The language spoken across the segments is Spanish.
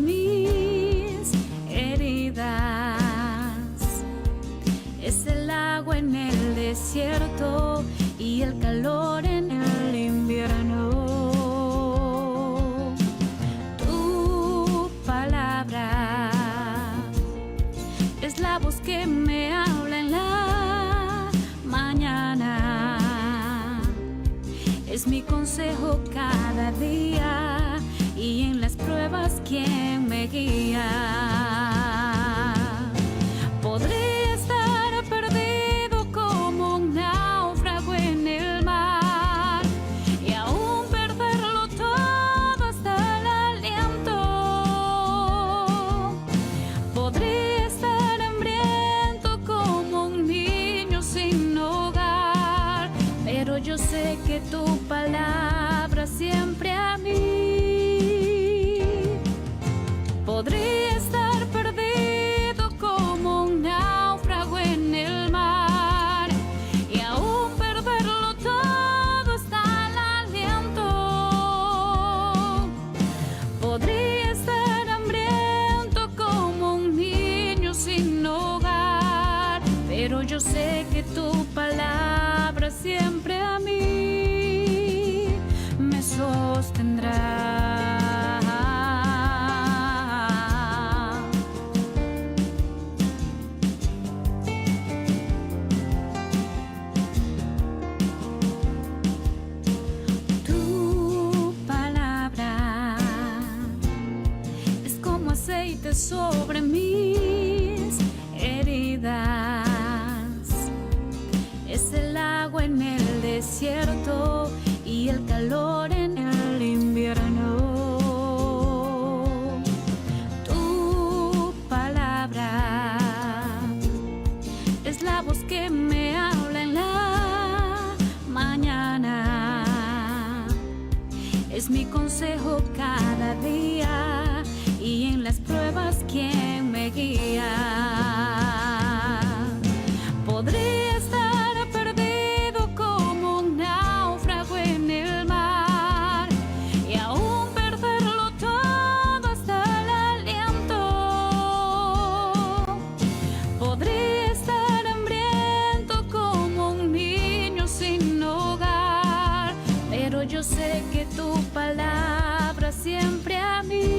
mis heridas. Es el agua en el desierto y el calor en el invierno. Tu palabra es la voz que me habla en la mañana. Es mi consejo cada día y en las pruebas quien me guía. Podré estar perdido como un náufrago en el mar y aún perderlo todo hasta el aliento. Podré estar hambriento como un niño sin hogar, pero yo sé que tu palabra siempre a mí. Podría estar perdido como un náufrago en el mar y aún perderlo todo hasta el aliento. Podría estar hambriento como un niño sin hogar, pero yo sé que tu palabra siempre a mí me sostendrá. Tu palabra es como aceite sobre mis heridas. Es el agua en el desierto y el calor en el invierno. Tu palabra es la voz que me habla en la mañana. Es mi consejo cada día y en las pruebas quien me guía. Podría estar perdido como un náufrago en el mar y aún perderlo todo hasta el aliento. Podría estar hambriento como un niño sin hogar, pero yo sé que tu palabra siempre a mí.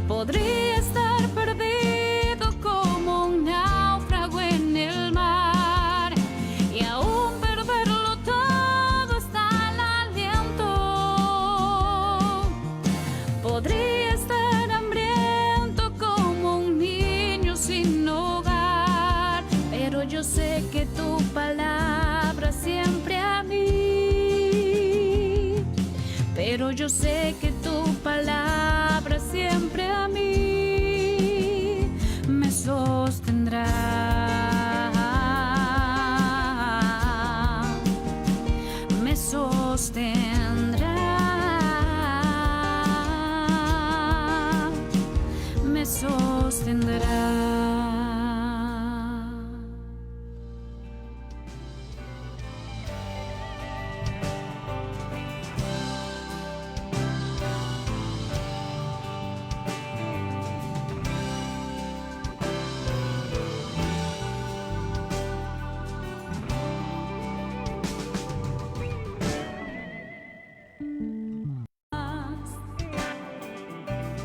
Podría estar perdido como un náufrago en el mar y aún perderlo todo hasta el aliento. Podría estar hambriento como un niño sin hogar, pero yo sé que tu palabra siempre a mí. Pero yo sé que tu palabra siempre a mí me sostendrá. Me sostendrá. Me sostendrá.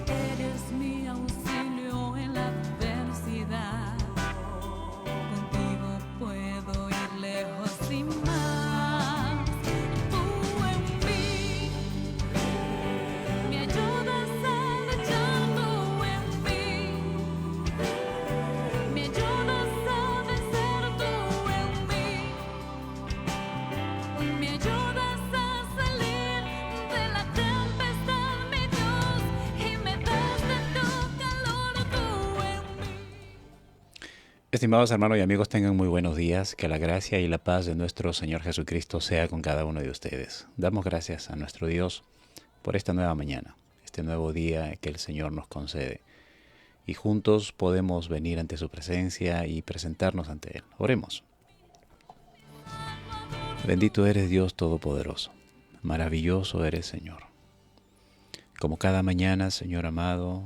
Eres mi auxilio en la adversidad. Contigo puedo ir lejos y más. Tú en mí me ayudas a luchar. Tú en mí me ayudas a vencer. Tú en mí me ayudas a salir de la tempestad, mi Dios, y me das de tu calor. Tú en mí. Estimados hermanos y amigos, tengan muy buenos días. Que la gracia y la paz de nuestro Señor Jesucristo sea con cada uno de ustedes. Damos gracias a nuestro Dios por esta nueva mañana, este nuevo día que el Señor nos concede. Y juntos podemos venir ante su presencia y presentarnos ante Él. Oremos. Bendito eres Dios Todopoderoso. Maravilloso eres, Señor. Como cada mañana, Señor amado,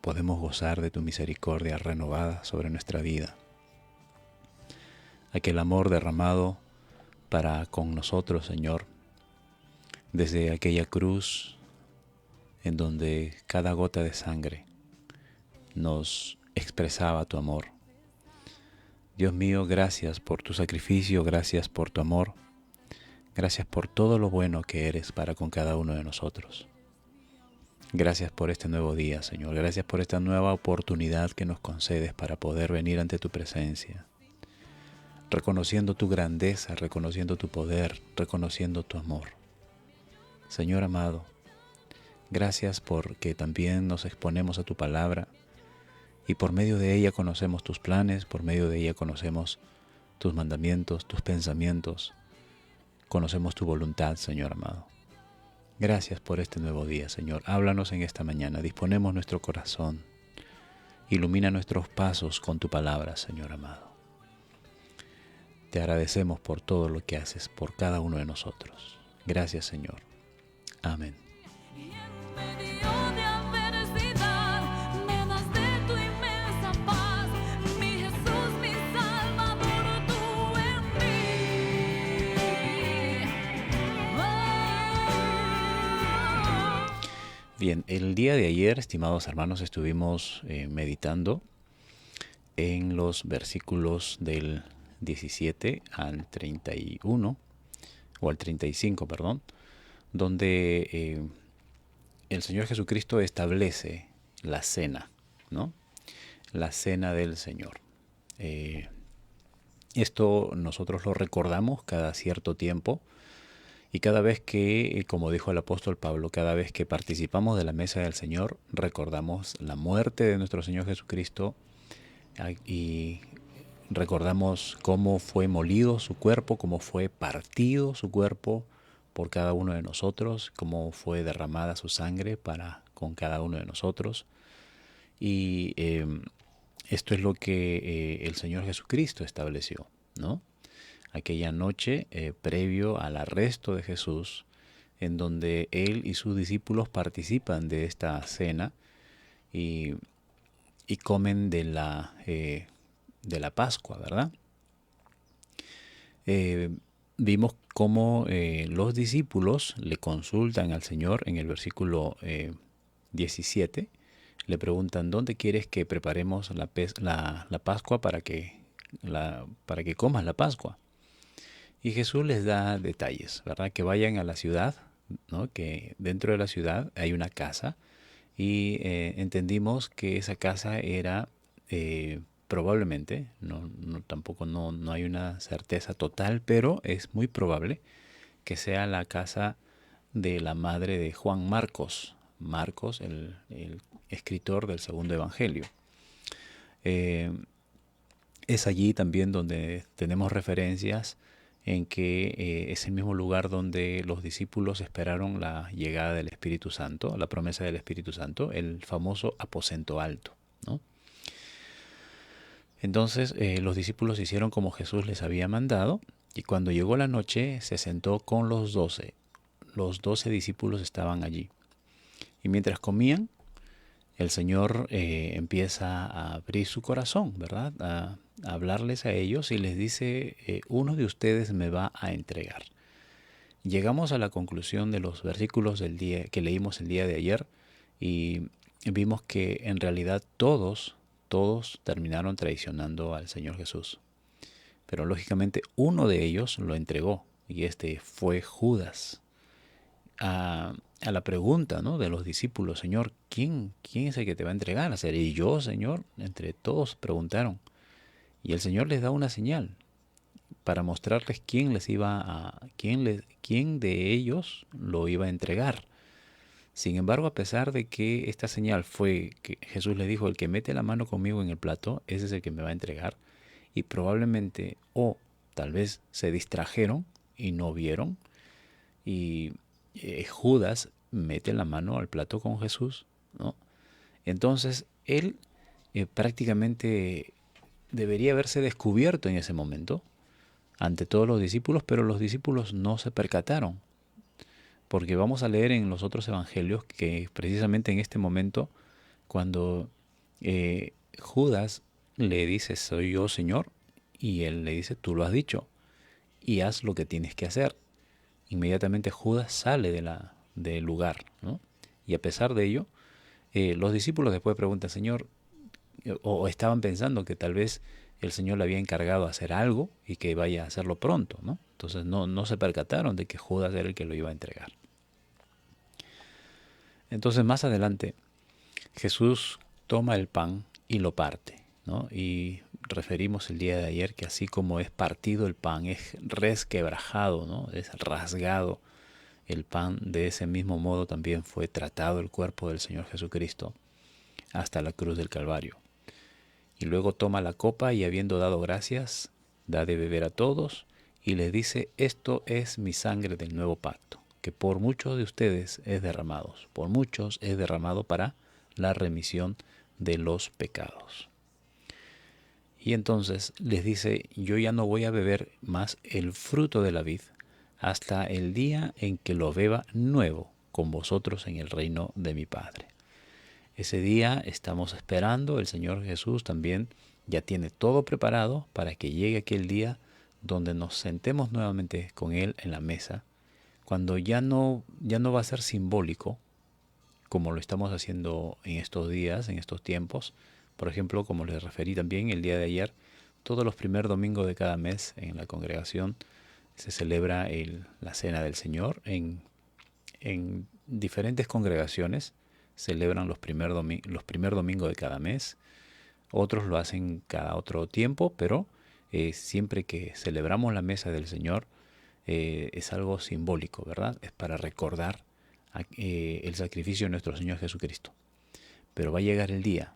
podemos gozar de tu misericordia renovada sobre nuestra vida. Aquel amor derramado para con nosotros, Señor, desde aquella cruz en donde cada gota de sangre nos expresaba tu amor. Dios mío, gracias por tu sacrificio, gracias por tu amor, gracias por todo lo bueno que eres para con cada uno de nosotros. Gracias por este nuevo día, Señor. Gracias por esta nueva oportunidad que nos concedes para poder venir ante tu presencia, reconociendo tu grandeza, reconociendo tu poder, reconociendo tu amor. Señor amado, gracias porque también nos exponemos a tu palabra y por medio de ella conocemos tus planes, por medio de ella conocemos tus mandamientos, tus pensamientos, conocemos tu voluntad, Señor amado. Gracias por este nuevo día, Señor. Háblanos en esta mañana, disponemos nuestro corazón, ilumina nuestros pasos con tu palabra, Señor amado. Te agradecemos por todo lo que haces por cada uno de nosotros. Gracias, Señor. Amén. Bien, el día de ayer, estimados hermanos, estuvimos meditando en los versículos del 17 al 31, o al 35, perdón, donde el Señor Jesucristo establece la cena, ¿no? La cena del Señor. Esto nosotros lo recordamos cada cierto tiempo. Y cada vez que, como dijo el apóstol Pablo, cada vez que participamos de la mesa del Señor, recordamos la muerte de nuestro Señor Jesucristo y recordamos cómo fue molido su cuerpo, cómo fue partido su cuerpo por cada uno de nosotros, cómo fue derramada su sangre para con cada uno de nosotros. Y esto es lo que el Señor Jesucristo estableció, ¿no? Aquella noche previo al arresto de Jesús, en donde Él y sus discípulos participan de esta cena y comen de la Pascua, ¿verdad? Vimos cómo los discípulos le consultan al Señor en el versículo 17, le preguntan, ¿dónde quieres que preparemos la Pascua para que comas la Pascua? Y Jesús les da detalles, ¿verdad? Que vayan a la ciudad, ¿no? Que dentro de la ciudad hay una casa y entendimos que esa casa era probablemente, tampoco no hay una certeza total, pero es muy probable que sea la casa de la madre de Juan Marcos, el escritor del segundo evangelio. Es allí también donde tenemos referencias en que es el mismo lugar donde los discípulos esperaron la llegada del Espíritu Santo, la promesa del Espíritu Santo, el famoso aposento alto, ¿no? Entonces los discípulos hicieron como Jesús les había mandado y cuando llegó la noche se sentó con los 12. Los 12 discípulos estaban allí. Y mientras comían, el Señor empieza a abrir su corazón, ¿verdad? A hablarles a ellos y les dice, uno de ustedes me va a entregar. Llegamos a la conclusión de los versículos del día que leímos el día de ayer y vimos que en realidad todos terminaron traicionando al Señor Jesús. Pero lógicamente uno de ellos lo entregó y este fue Judas. A la pregunta, ¿no?, de los discípulos, Señor, ¿quién es el que te va a entregar? ¿Seré yo, Señor? Entre todos preguntaron. Y el Señor les da una señal para mostrarles quién de ellos lo iba a entregar. Sin embargo, a pesar de que esta señal fue que Jesús le dijo, el que mete la mano conmigo en el plato, ese es el que me va a entregar, y probablemente o tal vez se distrajeron y no vieron, y Judas mete la mano al plato con Jesús, ¿no? Entonces él prácticamente debería haberse descubierto en ese momento ante todos los discípulos, pero los discípulos no se percataron. porque vamos a leer en los otros evangelios que precisamente en este momento, cuando Judas le dice, soy yo, Señor, y él le dice, tú lo has dicho, y haz lo que tienes que hacer. Inmediatamente Judas sale del lugar, ¿no? Y a pesar de ello, los discípulos después preguntan, Señor, o estaban pensando que tal vez el Señor le había encargado hacer algo y que vaya a hacerlo pronto, ¿no? Entonces no se percataron de que Judas era el que lo iba a entregar. Entonces más adelante Jesús toma el pan y lo parte, ¿no? Y referimos el día de ayer que así como es partido el pan, es resquebrajado, ¿no? Es rasgado el pan, de ese mismo modo también fue tratado el cuerpo del Señor Jesucristo hasta la cruz del Calvario. Y luego toma la copa y habiendo dado gracias, da de beber a todos y les dice, esto es mi sangre del nuevo pacto, que por muchos de ustedes es derramado, por muchos es derramado para la remisión de los pecados. Y entonces les dice, yo ya no voy a beber más el fruto de la vid hasta el día en que lo beba nuevo con vosotros en el reino de mi Padre. Ese día estamos esperando, el Señor Jesús también ya tiene todo preparado para que llegue aquel día donde nos sentemos nuevamente con Él en la mesa, cuando ya no va a ser simbólico, como lo estamos haciendo en estos días, en estos tiempos. Por ejemplo, como les referí también el día de ayer, todos los primeros domingos de cada mes en la congregación se celebra la Cena del Señor. En diferentes congregaciones celebran los primer domingos de cada mes. Otros lo hacen cada otro tiempo, pero siempre que celebramos la mesa del Señor es algo simbólico, ¿verdad? Es para recordar el sacrificio de nuestro Señor Jesucristo. Pero va a llegar el día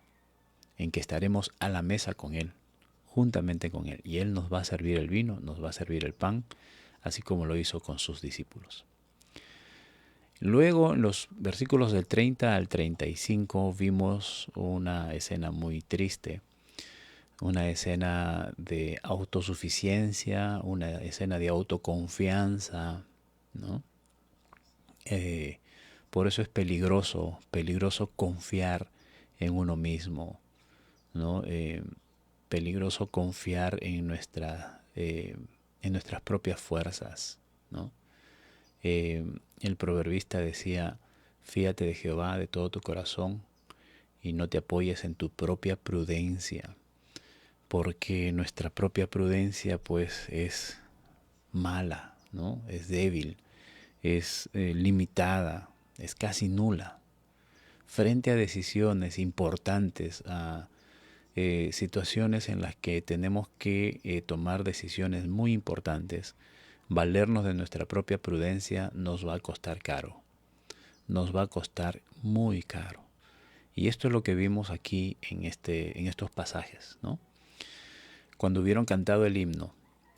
en que estaremos a la mesa con Él, juntamente con Él, y Él nos va a servir el vino, nos va a servir el pan, así como lo hizo con sus discípulos. Luego, en los versículos del 30 al 35, vimos una escena muy triste, una escena de autosuficiencia, una escena de autoconfianza, ¿no? Por eso es peligroso confiar en uno mismo, ¿no? Peligroso confiar en nuestras propias fuerzas, ¿no? El proverbista decía, fíate de Jehová de todo tu corazón y no te apoyes en tu propia prudencia, porque nuestra propia prudencia pues es mala, ¿no? Es débil, es limitada, es casi nula. Frente a decisiones importantes, a situaciones en las que tenemos que tomar decisiones muy importantes, valernos de nuestra propia prudencia nos va a costar caro, nos va a costar muy caro. Y esto es lo que vimos aquí en estos pasajes, ¿no? Cuando hubieron cantado el himno,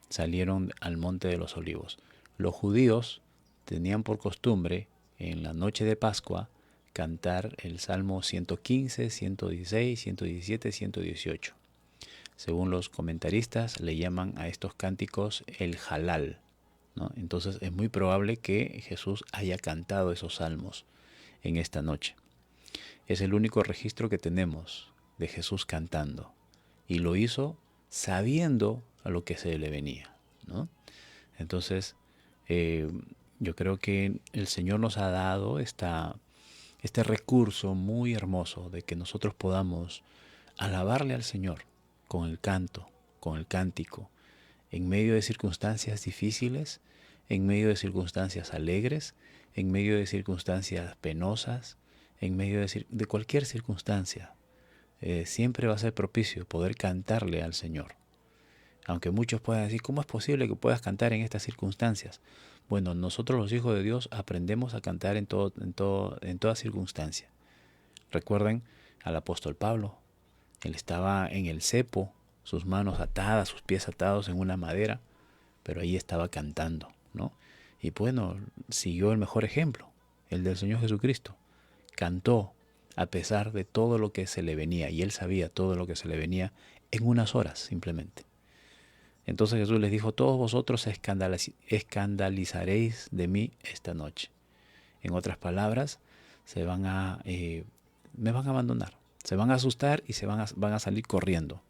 salieron al monte de los olivos. Los judíos tenían por costumbre en la noche de Pascua cantar el Salmo 115, 116, 117, 118. Según los comentaristas, le llaman a estos cánticos el halal, ¿no? Entonces es muy probable que Jesús haya cantado esos salmos en esta noche. Es el único registro que tenemos de Jesús cantando. Y lo hizo sabiendo a lo que se le venía, ¿no? Entonces, yo creo que el Señor nos ha dado este recurso muy hermoso de que nosotros podamos alabarle al Señor con el canto, con el cántico, en medio de circunstancias difíciles, en medio de circunstancias alegres, en medio de circunstancias penosas, en medio de cualquier circunstancia. Siempre va a ser propicio poder cantarle al Señor. Aunque muchos puedan decir, ¿cómo es posible que puedas cantar en estas circunstancias? Bueno, nosotros los hijos de Dios aprendemos a cantar en toda circunstancia. Recuerden al apóstol Pablo. Él estaba en el cepo, sus manos atadas, sus pies atados en una madera, pero ahí estaba cantando, ¿no? Y bueno, siguió el mejor ejemplo, el del Señor Jesucristo. Cantó a pesar de todo lo que se le venía, y él sabía todo lo que se le venía en unas horas simplemente. Entonces Jesús les dijo, todos vosotros escandalizaréis de mí esta noche. En otras palabras, me van a abandonar, se van a asustar y van a salir corriendo,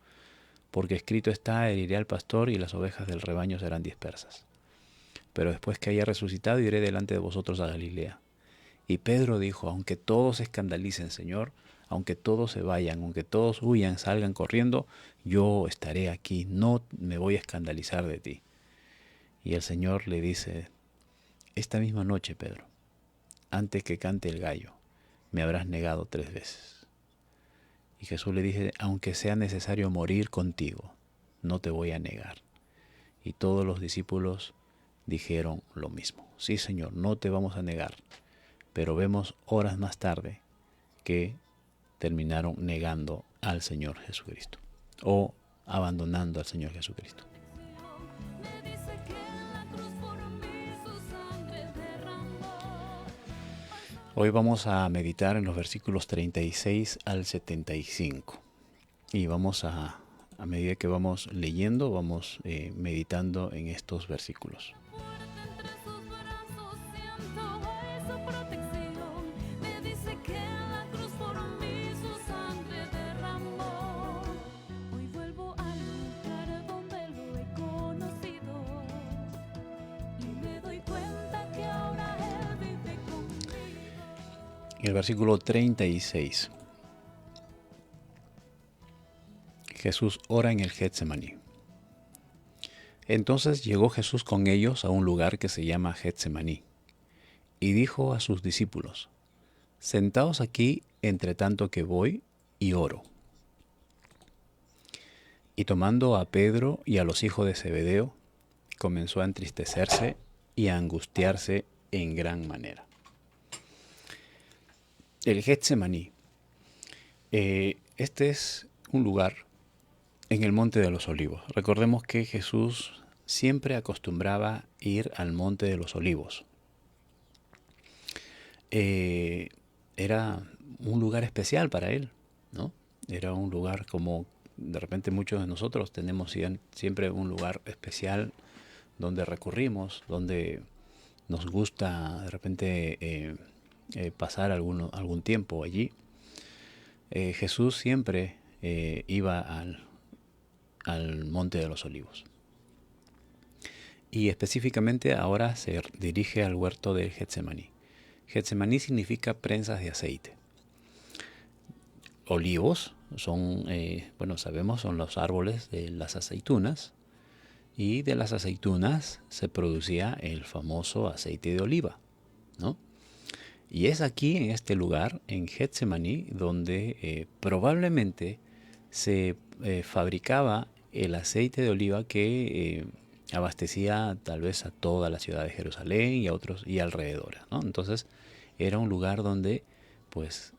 porque escrito está: heriré al pastor y las ovejas del rebaño serán dispersas. Pero después que haya resucitado, iré delante de vosotros a Galilea. Y Pedro dijo: aunque todos se escandalicen, Señor, aunque todos se vayan, aunque todos huyan, salgan corriendo, yo estaré aquí, no me voy a escandalizar de ti. Y el Señor le dice: esta misma noche, Pedro, antes que cante el gallo, me habrás negado 3 veces. Y Jesús le dice: aunque sea necesario morir contigo, no te voy a negar. Y todos los discípulos dijeron lo mismo: sí, Señor, no te vamos a negar. Pero vemos horas más tarde que terminaron negando al Señor Jesucristo, o abandonando al Señor Jesucristo. Hoy vamos a meditar en los versículos 36 al 75. Y vamos a medida que vamos leyendo, vamos meditando en estos versículos. El versículo 36. Jesús ora en el Getsemaní. Entonces llegó Jesús con ellos a un lugar que se llama Getsemaní, y dijo a sus discípulos: sentaos aquí entre tanto que voy y oro. Y tomando a Pedro y a los hijos de Zebedeo, comenzó a entristecerse y a angustiarse en gran manera. El Getsemaní. Este es un lugar en el Monte de los Olivos. Recordemos que Jesús siempre acostumbraba ir al Monte de los Olivos. Era un lugar especial para él, ¿no? Era un lugar como de repente muchos de nosotros tenemos siempre un lugar especial donde recurrimos, donde nos gusta de repente pasar algún tiempo allí. Jesús siempre iba al Monte de los Olivos. Y específicamente ahora se dirige al huerto de Getsemaní. Getsemaní significa prensas de aceite. Olivos son, sabemos, son los árboles de las aceitunas, y de las aceitunas se producía el famoso aceite de oliva, ¿no? Y es aquí, en este lugar, en Getsemaní, donde probablemente se fabricaba el aceite de oliva que abastecía tal vez a toda la ciudad de Jerusalén y a otros y alrededores, ¿no? Entonces era un lugar donde pues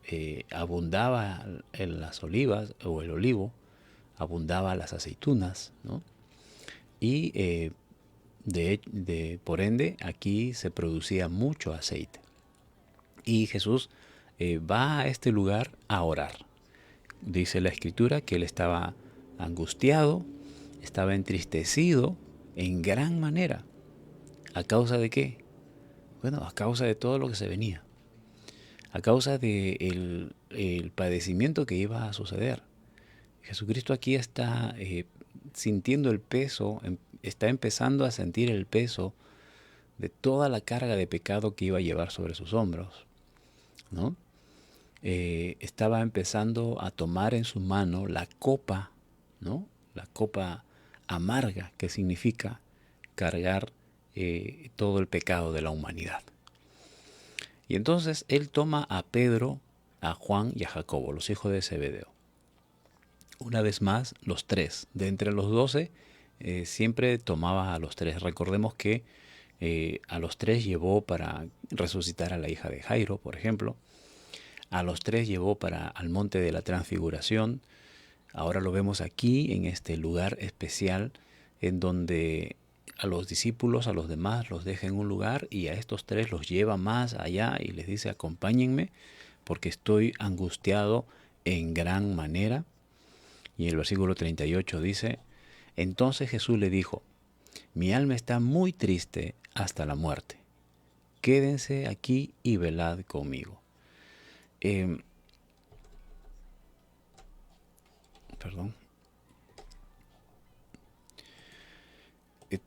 abundaba en las olivas o el olivo, abundaba las aceitunas, ¿no? Y por ende aquí se producía mucho aceite. Y Jesús va a este lugar a orar. Dice la Escritura que él estaba angustiado, estaba entristecido en gran manera. ¿A causa de qué? Bueno, a causa de todo lo que se venía. A causa de el padecimiento que iba a suceder. Jesucristo aquí está sintiendo el peso, está empezando a sentir el peso de toda la carga de pecado que iba a llevar sobre sus hombros, ¿no? Estaba empezando a tomar en su mano la copa, ¿no? La copa amarga, que significa cargar todo el pecado de la humanidad. Y entonces él toma a Pedro, a Juan y a Jacobo, los hijos de Zebedeo. Una vez más, los 3. De entre los 12, siempre tomaba a los 3. Recordemos que a los 3 llevó para resucitar a la hija de Jairo, por ejemplo. A los 3 llevó al monte de la transfiguración. Ahora lo vemos aquí, en este lugar especial, en donde a los discípulos, a los demás, los deja en un lugar, y a estos 3 los lleva más allá y les dice: acompáñenme porque estoy angustiado en gran manera. Y el versículo 38 dice: entonces Jesús le dijo: mi alma está muy triste hasta la muerte. quédense aquí y velad conmigo. Perdón.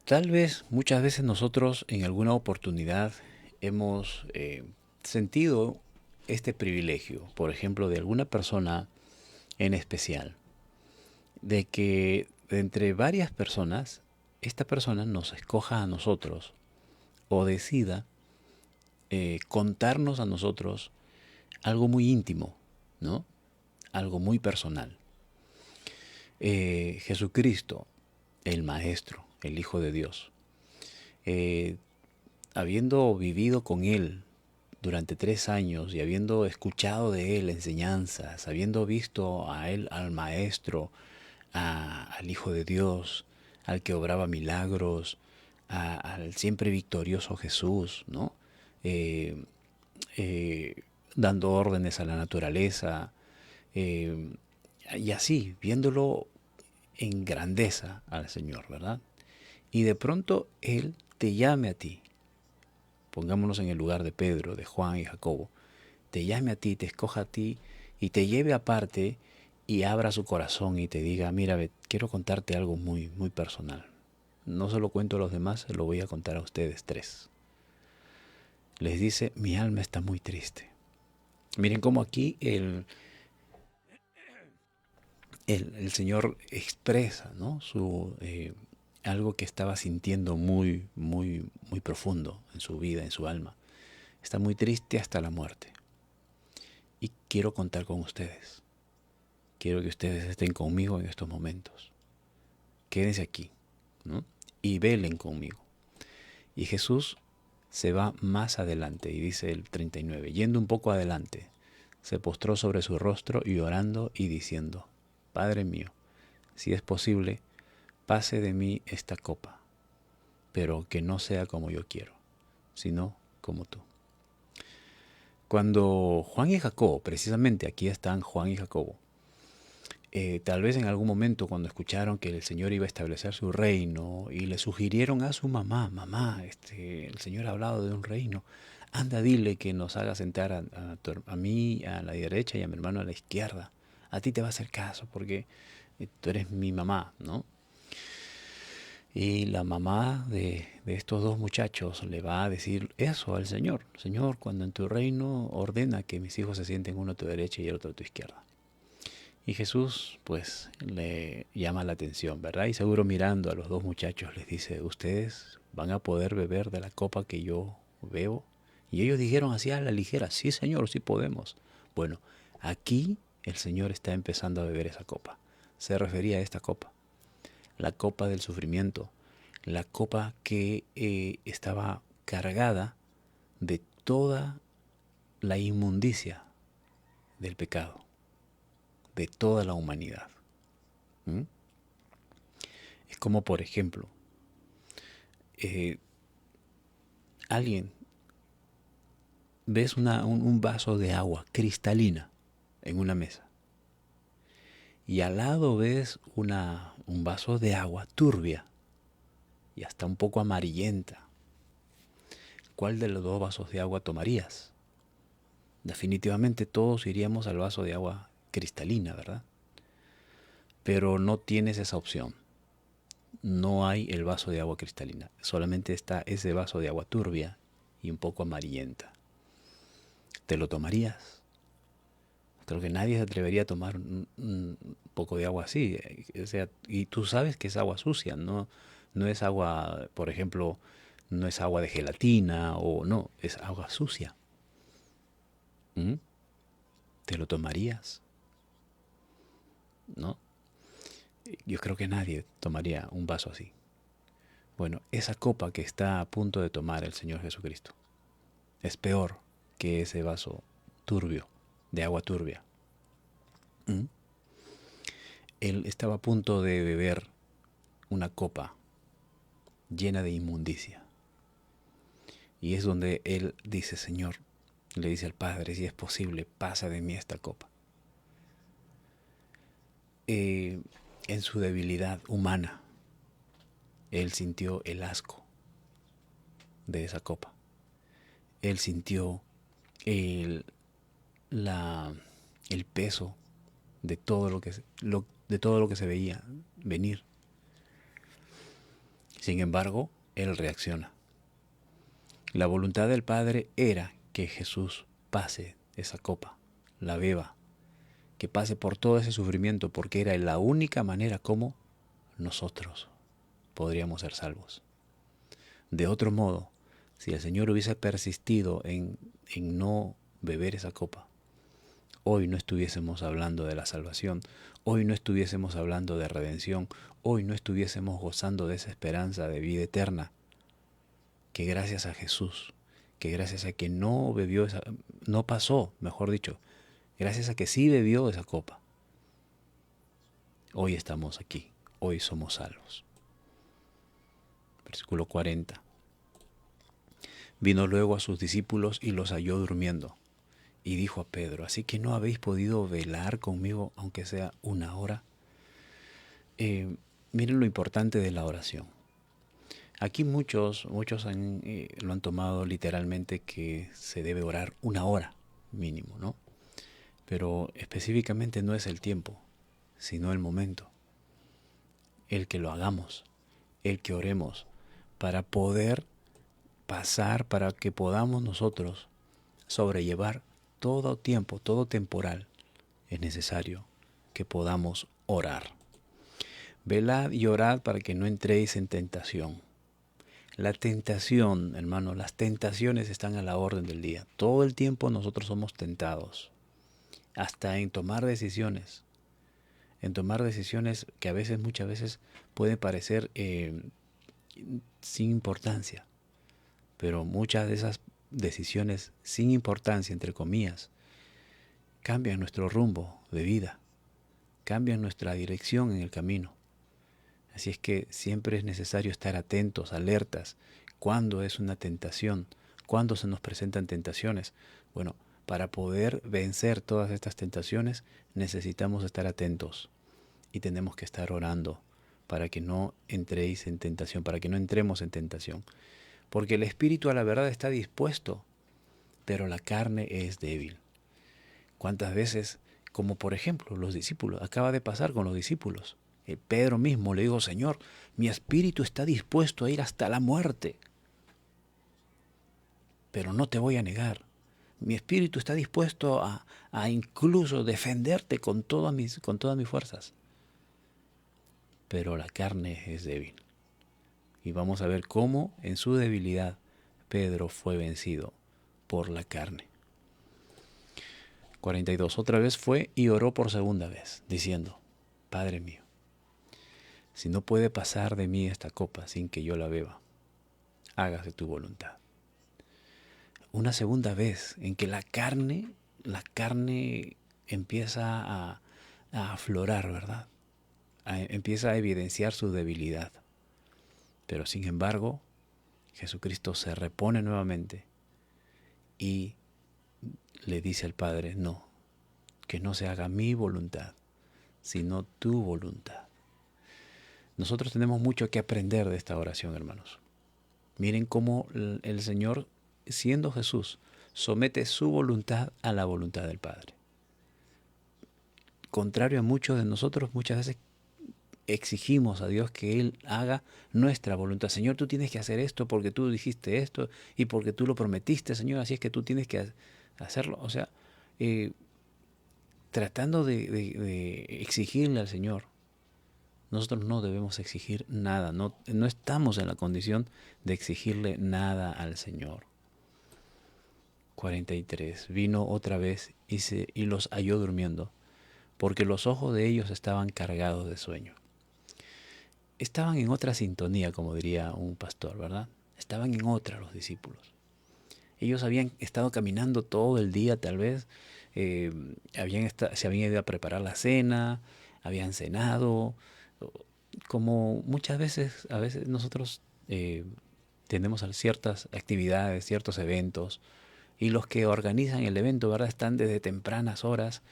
Tal vez muchas veces nosotros en alguna oportunidad hemos sentido este privilegio, por ejemplo, de alguna persona en especial, de que entre varias personas, esta persona nos escoja a nosotros o decida contarnos a nosotros algo muy íntimo, ¿no? Algo muy personal. Jesucristo, el Maestro, el Hijo de Dios, habiendo vivido con Él durante 3 años y habiendo escuchado de Él enseñanzas, habiendo visto a Él, al Maestro, al Hijo de Dios, al que obraba milagros, al siempre victorioso Jesús, ¿no? Eh, Dando órdenes a la naturaleza, y así, viéndolo en grandeza al Señor, ¿verdad? Y de pronto Él te llame a ti, pongámonos en el lugar de Pedro, de Juan y Jacobo, te llame a ti, te escoja a ti y te lleve aparte y abra su corazón y te diga, mira, quiero contarte algo muy, muy personal. No se lo cuento a los demás, se lo voy a contar a ustedes 3. Les dice, mi alma está muy triste. Miren cómo aquí el Señor expresa, ¿no? Algo que estaba sintiendo muy, muy, muy profundo en su vida, en su alma. Está muy triste hasta la muerte. Y quiero contar con ustedes. Quiero que ustedes estén conmigo en estos momentos. Quédense aquí, ¿no? Y velen conmigo. Y Jesús se va más adelante, y dice el 39, yendo un poco adelante, se postró sobre su rostro y orando y diciendo, Padre mío, si es posible, pase de mí esta copa, pero que no sea como yo quiero, sino como tú. Cuando Juan y Jacobo, precisamente aquí están Juan y Jacobo, tal vez en algún momento cuando escucharon que el Señor iba a establecer su reino y le sugirieron a su mamá, el Señor ha hablado de un reino, anda dile que nos haga sentar a mí a la derecha y a mi hermano a la izquierda, a ti te va a hacer caso porque tú eres mi mamá, ¿no? Y la mamá de estos 2 muchachos le va a decir eso al Señor. Señor, cuando en tu reino ordena que mis hijos se sienten uno a tu derecha y el otro a tu izquierda. Y Jesús pues le llama la atención, ¿verdad? Y seguro mirando a los 2 muchachos les dice, ¿ustedes van a poder beber de la copa que yo bebo? Y ellos dijeron así a la ligera, sí Señor, sí podemos. Bueno, aquí el Señor está empezando a beber esa copa. Se refería a esta copa, la copa del sufrimiento, la copa que estaba cargada de toda la inmundicia del pecado, de toda la humanidad. ¿Mm? Es como, por ejemplo, ves un vaso de agua cristalina en una mesa y al lado ves un vaso de agua turbia y hasta un poco amarillenta. ¿Cuál de los 2 vasos de agua tomarías? Definitivamente todos iríamos al vaso de agua cristalina, ¿verdad? Pero no tienes esa opción. No hay el vaso de agua cristalina. Solamente está ese vaso de agua turbia y un poco amarillenta. ¿Te lo tomarías? Creo que nadie se atrevería a tomar un poco de agua así. O sea, y tú sabes que es agua sucia, no es agua, por ejemplo, no es agua de gelatina o no, es agua sucia. ¿Mm? ¿Te lo tomarías? ¿No? Yo creo que nadie tomaría un vaso así. Bueno, esa copa que está a punto de tomar el Señor Jesucristo es peor que ese vaso turbio, de agua turbia. ¿Mm? Él estaba a punto de beber una copa llena de inmundicia. Y es donde él dice, Señor, le dice al Padre, si es posible, pasa de mí esta copa. En su debilidad humana, él sintió el asco de esa copa. Él sintió el, el peso de todo de todo lo que se veía venir. Sin embargo, Él reacciona. La voluntad del Padre era que Jesús pase esa copa, la beba, que pase por todo ese sufrimiento, porque era la única manera como nosotros podríamos ser salvos. De otro modo, si el Señor hubiese persistido en no beber esa copa, hoy no estuviésemos hablando de la salvación, hoy no estuviésemos hablando de redención, hoy no estuviésemos gozando de esa esperanza de vida eterna, que gracias a Jesús, que gracias a que no bebió no pasó, mejor dicho, gracias a que sí bebió esa copa, hoy estamos aquí, hoy somos salvos. Versículo 40. Vino luego a sus discípulos y los halló durmiendo. Y dijo a Pedro: ¿así que no habéis podido velar conmigo aunque sea una hora? Miren lo importante de la oración. Aquí muchos lo han tomado literalmente que se debe orar una hora mínimo, ¿no? Pero específicamente no es el tiempo, sino el momento. El que lo hagamos, el que oremos, para poder pasar, para que podamos nosotros sobrellevar todo tiempo, todo temporal, es necesario que podamos orar. Velad y orad para que no entréis en tentación. La tentación, hermano, las tentaciones están a la orden del día. Todo el tiempo nosotros somos tentados, hasta en tomar decisiones que a veces, muchas veces, pueden parecer sin importancia, pero muchas de esas decisiones sin importancia, entre comillas, cambian nuestro rumbo de vida, cambian nuestra dirección en el camino. Así es que siempre es necesario estar atentos, alertas, cuando es una tentación, cuando se nos presentan tentaciones. Bueno, para poder vencer todas estas tentaciones necesitamos estar atentos y tenemos que estar orando para que no entréis en tentación, para que no entremos en tentación. Porque el espíritu a la verdad está dispuesto, pero la carne es débil. ¿Cuántas veces, como por ejemplo los discípulos, acaba de pasar con los discípulos? Pedro mismo le dijo: Señor, mi espíritu está dispuesto a ir hasta la muerte, pero no te voy a negar. Mi espíritu está dispuesto a incluso defenderte con todas mis fuerzas, pero la carne es débil. Y vamos a ver cómo en su debilidad Pedro fue vencido por la carne. 42. Otra vez fue y oró por segunda vez, diciendo: Padre mío, si no puede pasar de mí esta copa sin que yo la beba, hágase tu voluntad. Una segunda vez en que la carne empieza a aflorar, ¿verdad? Empieza a evidenciar su debilidad. Pero sin embargo, Jesucristo se repone nuevamente y le dice al Padre: no, que no se haga mi voluntad, sino tu voluntad. Nosotros tenemos mucho que aprender de esta oración, hermanos. Miren cómo el Señor, siendo Jesús, somete su voluntad a la voluntad del Padre. Contrario a muchos de nosotros, muchas veces exigimos a Dios que Él haga nuestra voluntad. Señor, tú tienes que hacer esto porque tú dijiste esto y porque tú lo prometiste, Señor, así es que tú tienes que hacerlo. O sea, tratando de exigirle al Señor. Nosotros no debemos exigir nada, no estamos en la condición de exigirle nada al Señor. 43. Vino otra vez y los halló durmiendo, porque los ojos de ellos estaban cargados de sueño. Estaban en otra sintonía, como diría un pastor, ¿verdad? Estaban en otra los discípulos. Ellos habían estado caminando todo el día, tal vez, se habían ido a preparar la cena, habían cenado. Como muchas veces, a veces nosotros tenemos ciertas actividades, ciertos eventos, y los que organizan el evento, ¿verdad?, están desde tempranas horas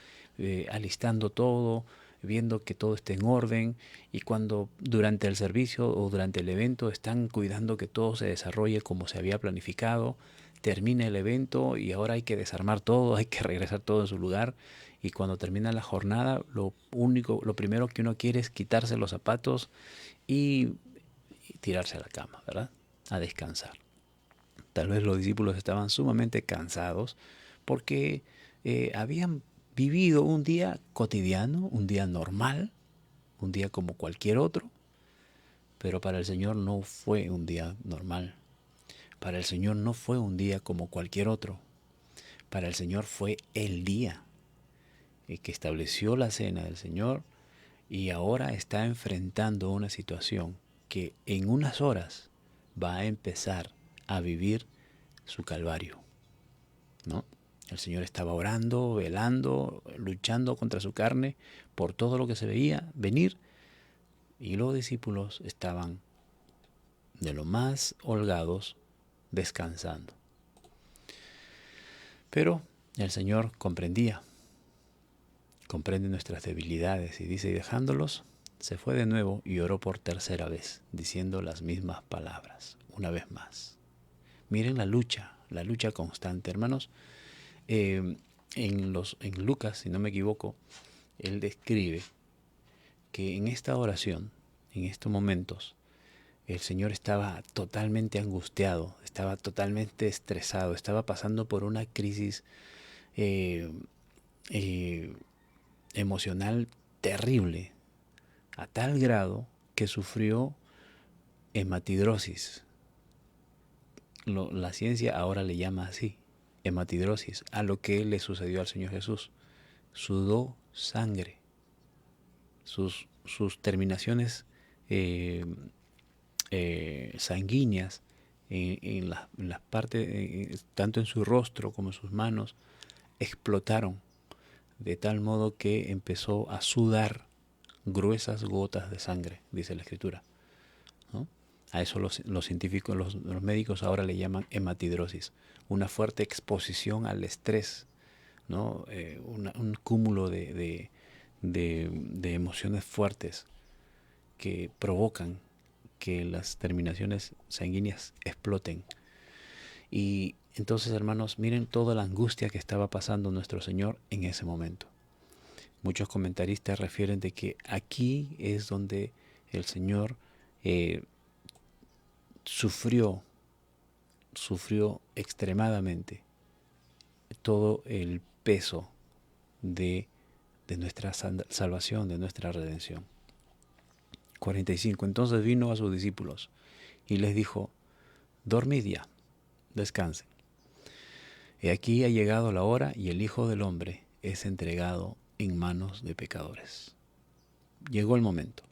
alistando todo, viendo que todo esté en orden, y cuando durante el servicio o durante el evento están cuidando que todo se desarrolle como se había planificado, termina el evento y ahora hay que desarmar todo, hay que regresar todo en su lugar. Y cuando termina la jornada, lo primero que uno quiere es quitarse los zapatos y tirarse a la cama, ¿verdad? A descansar. Tal vez los discípulos estaban sumamente cansados porque habían vivido un día cotidiano, un día normal, un día como cualquier otro, pero para el Señor no fue un día normal. Para el Señor no fue un día como cualquier otro. Para el Señor fue el día que estableció la cena del Señor y ahora está enfrentando una situación que en unas horas va a empezar a vivir su calvario, ¿no? El Señor estaba orando, velando, luchando contra su carne por todo lo que se veía venir, y los discípulos estaban de lo más holgados, descansando. Pero el Señor comprende nuestras debilidades, y dice, y dejándolos, se fue de nuevo y oró por tercera vez, diciendo las mismas palabras, una vez más. Miren la lucha constante, hermanos. En Lucas, si no me equivoco, él describe que en esta oración, en estos momentos, el Señor estaba totalmente angustiado, estaba totalmente estresado, estaba pasando por una crisis emocional terrible, a tal grado que sufrió hematidrosis. La ciencia ahora le llama así, hematidrosis, a lo que le sucedió al Señor Jesús. Sudó sangre, sus terminaciones sanguíneas en las partes, tanto en su rostro como en sus manos, explotaron de tal modo que empezó a sudar gruesas gotas de sangre, dice la Escritura, ¿no? A eso los científicos, los médicos ahora le llaman hematidrosis, una fuerte exposición al estrés, ¿no? Un cúmulo de emociones fuertes que provocan que las terminaciones sanguíneas exploten. Y entonces, hermanos, miren toda la angustia que estaba pasando nuestro Señor en ese momento. Muchos comentaristas refieren de que aquí es donde el Señor sufrió extremadamente todo el peso de nuestra salvación, de nuestra redención. 45. Entonces vino a sus discípulos y les dijo, dormid ya, descansen. He aquí ha llegado la hora y el Hijo del Hombre es entregado en manos de pecadores. Llegó el momento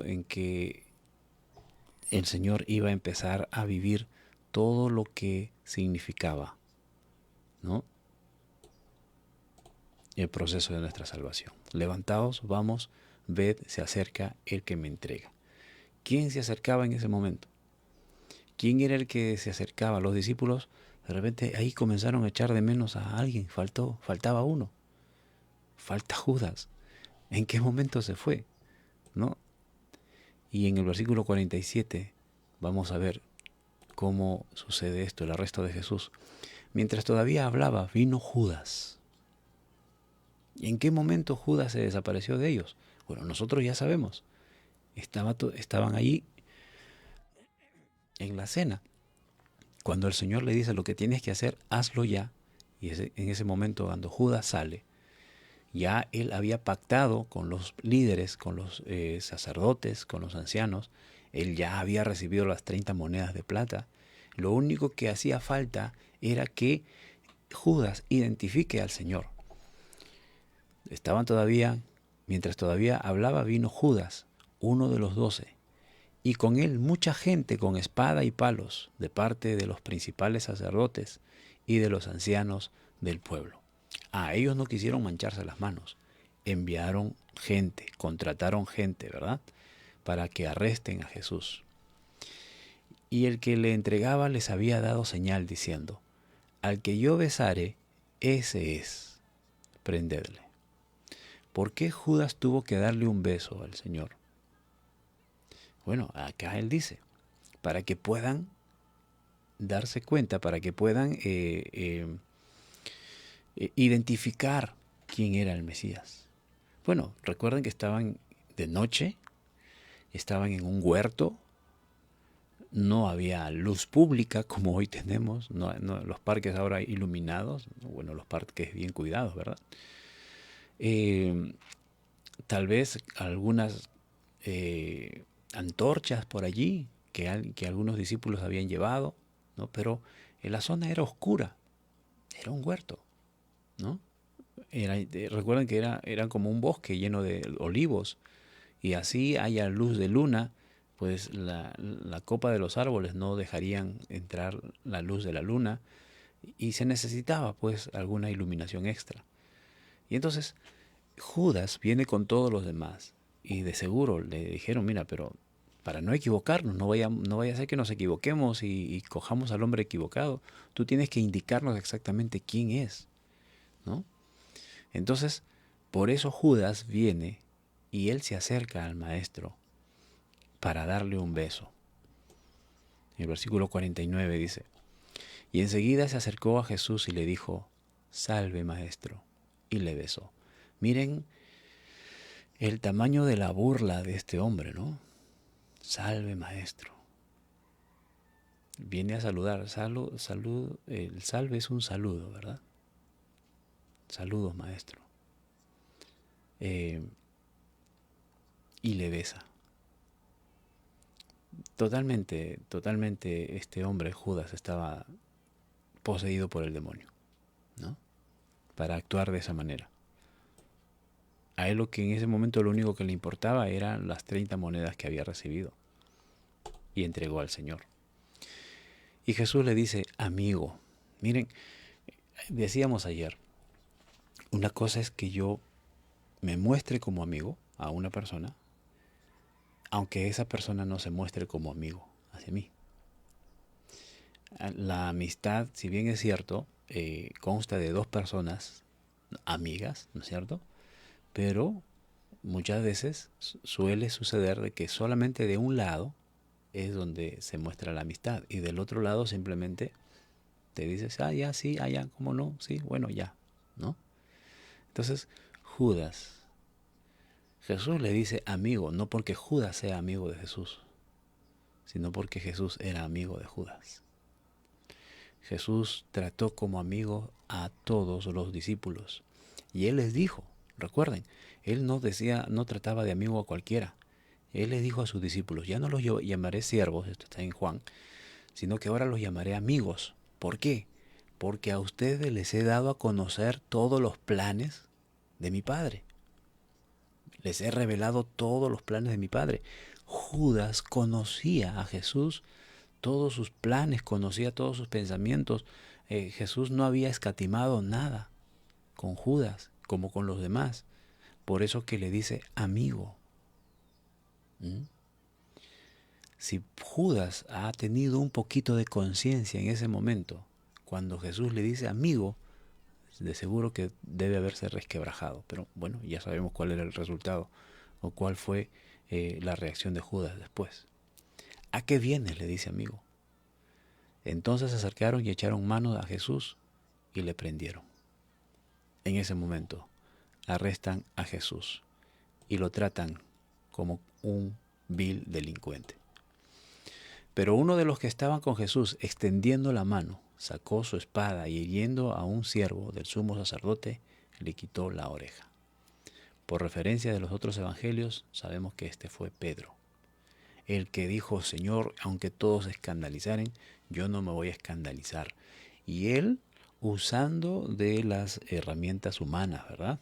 en que el Señor iba a empezar a vivir todo lo que significaba, ¿no?, el proceso de nuestra salvación. Levantaos, vamos, ved, se acerca el que me entrega. ¿Quién se acercaba en ese momento? ¿Quién era el que se acercaba? Los discípulos de repente ahí comenzaron a echar de menos a alguien. Faltaba uno. Falta Judas. ¿En qué momento se fue? ¿No? Y en el versículo 47 vamos a ver cómo sucede esto, el arresto de Jesús. Mientras todavía hablaba, vino Judas. ¿Y en qué momento Judas se desapareció de ellos? Bueno, nosotros ya sabemos. Estaban allí en la cena. Cuando el Señor le dice lo que tienes que hacer, hazlo ya. Y en ese momento, cuando Judas sale, ya él había pactado con los líderes, con los sacerdotes, con los ancianos. Él ya había recibido las 30 monedas de plata. Lo único que hacía falta era que Judas identifique al Señor. Mientras todavía hablaba, vino Judas, uno de los 12, y con él mucha gente con espada y palos, de parte de los principales sacerdotes y de los ancianos del pueblo. Ellos no quisieron mancharse las manos. Enviaron gente, contrataron gente, ¿verdad?, para que arresten a Jesús. Y el que le entregaba les había dado señal diciendo, al que yo besare, ese es, prendedle. ¿Por qué Judas tuvo que darle un beso al Señor? Bueno, acá él dice, para que puedan darse cuenta, para que puedan identificar quién era el Mesías. Bueno, recuerden que estaban de noche, estaban en un huerto, no había luz pública como hoy tenemos, los parques ahora iluminados, bueno, los parques bien cuidados, ¿verdad? Tal vez algunas antorchas por allí que algunos discípulos habían llevado, ¿no? Pero la zona era oscura, era un huerto, ¿no? Recuerden que era como un bosque lleno de olivos, y así haya luz de luna, pues la copa de los árboles no dejarían entrar la luz de la luna, y se necesitaba pues alguna iluminación extra. Y entonces Judas viene con todos los demás, y de seguro le dijeron, mira, pero para no equivocarnos, no vaya a ser que nos equivoquemos y cojamos al hombre equivocado, tú tienes que indicarnos exactamente quién es, ¿no? Entonces, por eso Judas viene y él se acerca al maestro para darle un beso. El versículo 49 dice, y enseguida se acercó a Jesús y le dijo, salve maestro, y le besó. Miren el tamaño de la burla de este hombre, ¿no? Salve maestro. Viene a saludar. El salve es un saludo, ¿verdad? Saludos maestro. Y le besa. Totalmente este hombre, Judas, estaba poseído por el demonio, ¿no? Para actuar de esa manera. A él lo que en ese momento lo único que le importaba eran las 30 monedas que había recibido, y entregó al Señor. Y Jesús le dice, amigo. Miren, decíamos ayer, una cosa es que yo me muestre como amigo a una persona, aunque esa persona no se muestre como amigo hacia mí. La amistad, si bien es cierto, consta de dos personas amigas, ¿no es cierto? Pero muchas veces suele suceder de que solamente de un lado es donde se muestra la amistad, y del otro lado simplemente te dices, ya, sí, ya, ¿cómo no? Sí, bueno, ya, ¿no? Entonces, Jesús le dice amigo, no porque Judas sea amigo de Jesús, sino porque Jesús era amigo de Judas. Jesús trató como amigo a todos los discípulos, y Él les dijo, recuerden, Él no trataba de amigo a cualquiera. Él les dijo a sus discípulos, ya no los llamaré siervos, esto está en Juan, sino que ahora los llamaré amigos. ¿Por qué? Porque a ustedes les he dado a conocer todos los planes de mi Padre. Les he revelado todos los planes de mi Padre. Judas conocía a Jesús, todos sus planes, conocía todos sus pensamientos. Jesús no había escatimado nada con Judas, como con los demás. Por eso que le dice amigo. Si Judas ha tenido un poquito de conciencia en ese momento, cuando Jesús le dice amigo, de seguro que debe haberse resquebrajado. Pero bueno, ya sabemos cuál era el resultado, o cuál fue la reacción de Judas después. ¿A qué vienes?, le dice amigo. Entonces se acercaron y echaron mano a Jesús y le prendieron. En ese momento arrestan a Jesús y lo tratan como un vil delincuente. Pero uno de los que estaban con Jesús, extendiendo la mano, sacó su espada y, hiriendo a un siervo del sumo sacerdote, le quitó la oreja. Por referencia de los otros evangelios, sabemos que este fue Pedro, el que dijo, Señor, aunque todos se escandalizaren, yo no me voy a escandalizar. Y él, usando de las herramientas humanas, ¿verdad?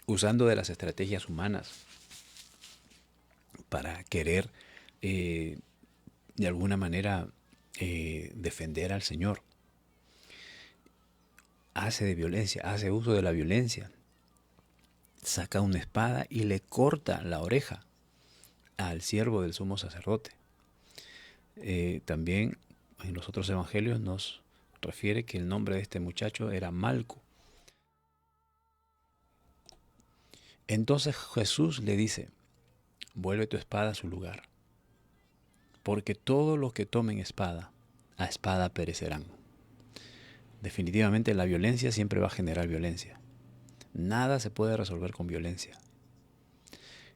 Usando de las estrategias humanas para querer de alguna manera defender al Señor. Hace uso de la violencia, saca una espada y le corta la oreja al siervo del sumo sacerdote. También en los otros evangelios nos refiere que el nombre de este muchacho era Malco. Entonces Jesús le dice, vuelve tu espada a su lugar, porque todos los que tomen espada, a espada perecerán. Definitivamente la violencia siempre va a generar violencia. Nada se puede resolver con violencia.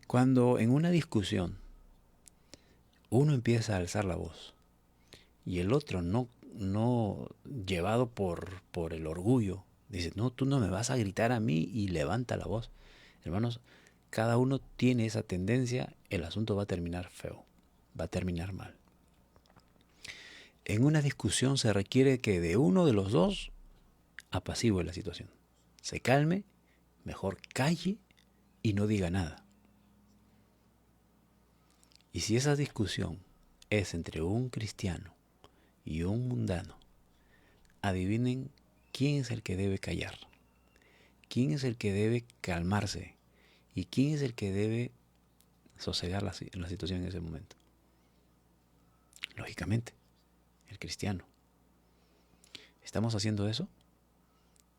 Cuando en una discusión uno empieza a alzar la voz y el otro no llevado por el orgullo, dice, no, tú no me vas a gritar a mí, y levanta la voz. Hermanos, cada uno tiene esa tendencia, el asunto va a terminar feo, va a terminar mal. En una discusión se requiere que de uno de los dos apacigüe la situación, se calme, mejor calle y no diga nada. Y si esa discusión es entre un cristiano y un mundano, adivinen quién es el que debe callar, quién es el que debe calmarse y quién es el que debe sosegar la situación en ese momento. Lógicamente, el cristiano. ¿Estamos haciendo eso?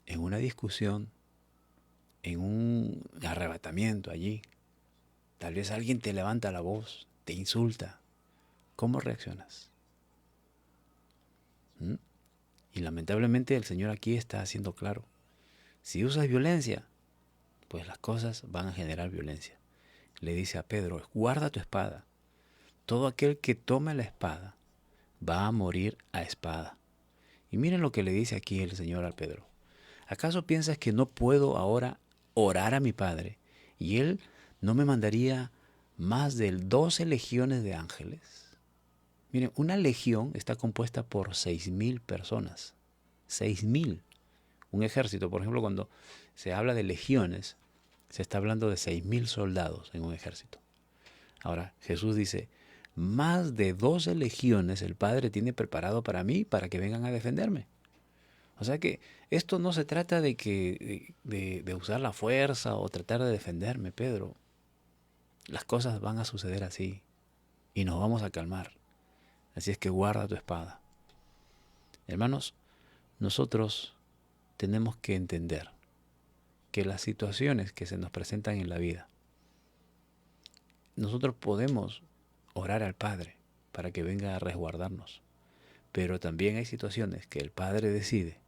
En una discusión, en un arrebatamiento allí, tal vez alguien te levanta la voz, te insulta. ¿Cómo reaccionas? Y lamentablemente el Señor aquí está haciendo claro. Si usas violencia, pues las cosas van a generar violencia. Le dice a Pedro, guarda tu espada. Todo aquel que tome la espada va a morir a espada. Y miren lo que le dice aquí el Señor a Pedro. ¿Acaso piensas que no puedo ahora orar a mi Padre y Él no me mandaría más de 12 legiones de ángeles? Miren, una legión está compuesta por 6.000 personas. 6.000. Un ejército, por ejemplo, cuando se habla de legiones, se está hablando de 6.000 soldados en un ejército. Ahora, Jesús dice, más de 12 legiones el Padre tiene preparado para mí, para que vengan a defenderme. O sea que esto no se trata de usar la fuerza o tratar de defenderme, Pedro. Las cosas van a suceder así y nos vamos a calmar. Así es que guarda tu espada. Hermanos, nosotros tenemos que entender que las situaciones que se nos presentan en la vida, nosotros podemos orar al Padre para que venga a resguardarnos, pero también hay situaciones que el Padre decide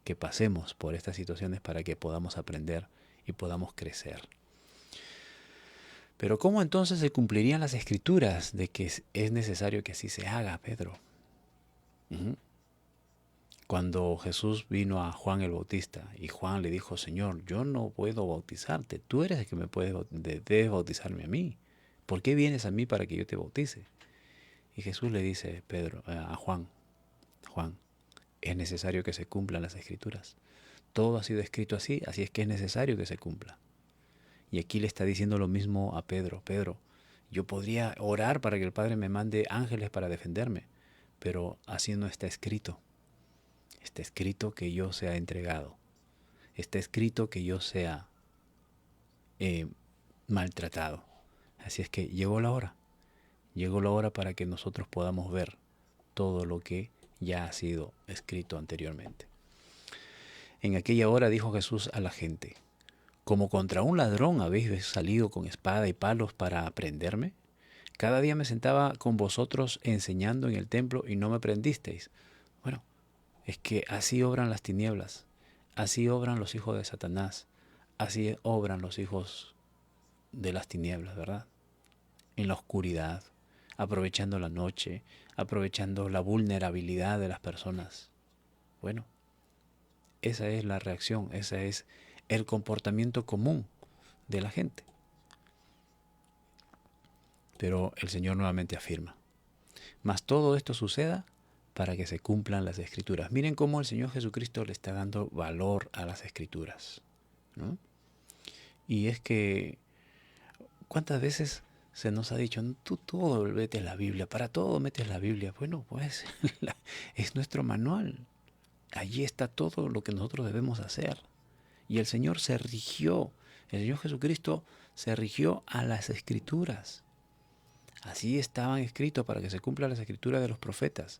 que pasemos por estas situaciones para que podamos aprender y podamos crecer. Pero ¿cómo entonces se cumplirían las escrituras de que es necesario que así se haga, Pedro? Cuando Jesús vino a Juan el Bautista y Juan le dijo, Señor, yo no puedo bautizarte, tú eres el que debes bautizarme a mí. ¿Por qué vienes a mí para que yo te bautice? Y Jesús le dice a Juan, es necesario que se cumplan las escrituras. Todo ha sido escrito así, así es que es necesario que se cumpla. Y aquí le está diciendo lo mismo a Pedro. Pedro, yo podría orar para que el Padre me mande ángeles para defenderme, pero así no está escrito. Está escrito que yo sea entregado. Está escrito que yo sea maltratado. Así es que llegó la hora. Llegó la hora para que nosotros podamos ver todo lo que ya ha sido escrito anteriormente. En aquella hora dijo Jesús a la gente, ¿como contra un ladrón habéis salido con espada y palos para prenderme? Cada día me sentaba con vosotros enseñando en el templo y no me prendisteis. Bueno, es que así obran las tinieblas, así obran los hijos de Satanás, así obran los hijos de las tinieblas, ¿verdad? En la oscuridad, aprovechando la noche, aprovechando la vulnerabilidad de las personas. Bueno, esa es la reacción, ese es el comportamiento común de la gente. Pero el Señor nuevamente afirma, mas todo esto suceda para que se cumplan las Escrituras. Miren cómo el Señor Jesucristo le está dando valor a las Escrituras, ¿no? Y es que, ¿cuántas veces se nos ha dicho, tú todo metes la Biblia, para todo metes la Biblia? Bueno, pues es nuestro manual. Allí está todo lo que nosotros debemos hacer. Y el Señor se rigió, el Señor Jesucristo se rigió a las Escrituras. Así estaban escritos para que se cumplan las Escrituras de los profetas.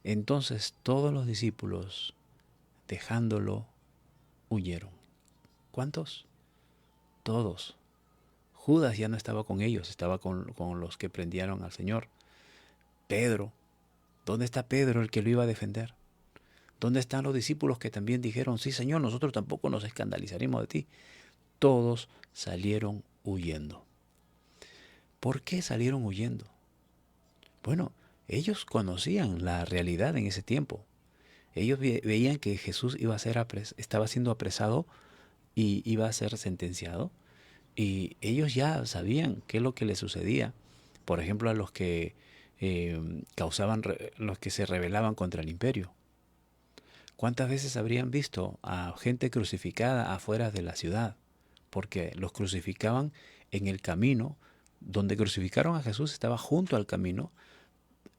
Entonces todos los discípulos, dejándolo, huyeron. ¿Cuántos? Todos. Judas ya no estaba con ellos, estaba con los que prendieron al Señor. Pedro, ¿dónde está Pedro, el que lo iba a defender? ¿Dónde están los discípulos que también dijeron, sí, Señor, nosotros tampoco nos escandalizaremos de ti? Todos salieron huyendo. ¿Por qué salieron huyendo? Bueno, ellos conocían la realidad en ese tiempo. Ellos veían que Jesús estaba siendo apresado y iba a ser sentenciado. Y ellos ya sabían qué es lo que le sucedía. Por ejemplo, a los que los que se rebelaban contra el imperio. ¿Cuántas veces habrían visto a gente crucificada afuera de la ciudad? Porque los crucificaban en el camino. Donde crucificaron a Jesús estaba junto al camino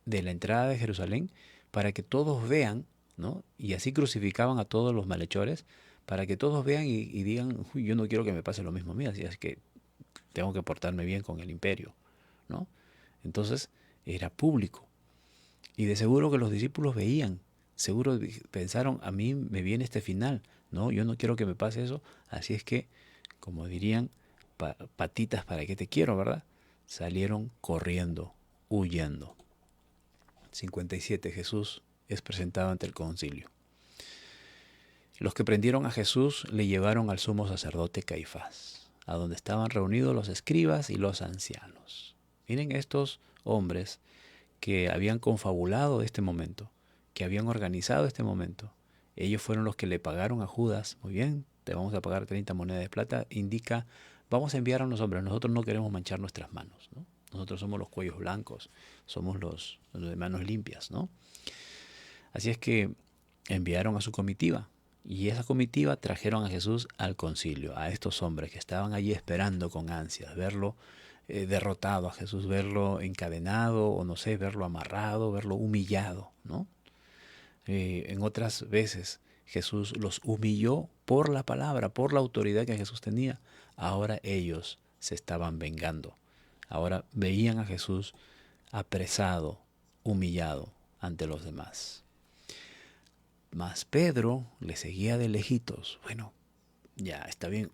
de la entrada de Jerusalén, para que todos vean, ¿no? Y así crucificaban a todos los malhechores, para que todos vean y digan, "Uy, yo no quiero que me pase lo mismo a mí, así es que tengo que portarme bien con el imperio", ¿no? Entonces era público. Y de seguro que los discípulos veían, seguro pensaron, a mí me viene este final, ¿no? Yo no quiero que me pase eso, así es que, como dirían, patitas, ¿para qué te quiero, verdad? Salieron corriendo, huyendo. 57. Jesús es presentado ante el concilio. Los que prendieron a Jesús le llevaron al sumo sacerdote Caifás, a donde estaban reunidos los escribas y los ancianos. Miren estos hombres que habían confabulado este momento, que habían organizado este momento. Ellos fueron los que le pagaron a Judas. Muy bien, te vamos a pagar 30 monedas de plata. Indica, vamos a enviar a los hombres, nosotros no queremos manchar nuestras manos, ¿no? Nosotros somos los cuellos blancos, somos los de manos limpias, ¿no? Así es que enviaron a su comitiva, y esa comitiva trajeron a Jesús al concilio, a estos hombres que estaban allí esperando con ansias verlo derrotado a Jesús, verlo encadenado, o no sé, verlo amarrado, verlo humillado, ¿no? En otras veces Jesús los humilló por la palabra, por la autoridad que Jesús tenía. Ahora ellos se estaban vengando. Ahora veían a Jesús apresado, humillado ante los demás. Mas Pedro le seguía de lejitos. Bueno, ya está bien.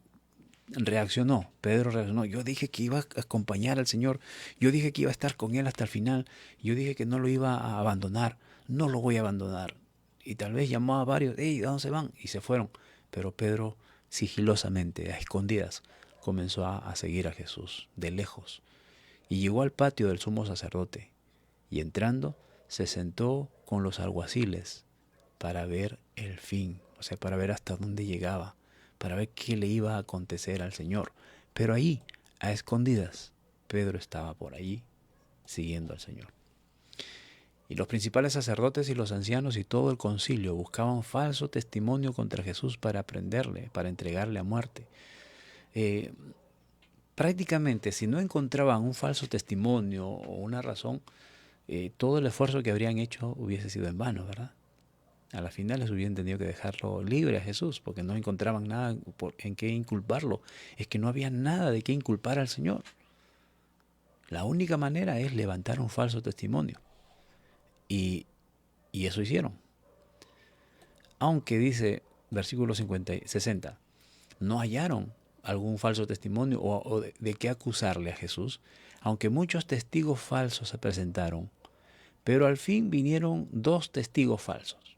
Pedro reaccionó. Yo dije que iba a acompañar al Señor. Yo dije que iba a estar con Él hasta el final. Yo dije que no lo iba a abandonar. No lo voy a abandonar. Y tal vez llamó a varios. ¡Ey, ¿a dónde se van? Y se fueron. Pero Pedro, sigilosamente, a escondidas, comenzó a seguir a Jesús, de lejos. Y llegó al patio del sumo sacerdote, y entrando se sentó con los alguaciles para ver el fin, o sea, para ver hasta dónde llegaba, para ver qué le iba a acontecer al Señor. Pero ahí, a escondidas, Pedro estaba por allí siguiendo al Señor. Y los principales sacerdotes y los ancianos y todo el concilio buscaban falso testimonio contra Jesús para prenderle, para entregarle a muerte. Prácticamente, si no encontraban un falso testimonio o una razón, todo el esfuerzo que habrían hecho hubiese sido en vano, ¿verdad? A la final les hubieran tenido que dejarlo libre a Jesús, porque no encontraban nada en qué inculparlo. Es que no había nada de qué inculpar al Señor. La única manera es levantar un falso testimonio. Y eso hicieron. Aunque dice, versículo 60, no hallaron algún falso testimonio o de qué acusarle a Jesús, aunque muchos testigos falsos se presentaron, pero al fin vinieron 2 testigos falsos,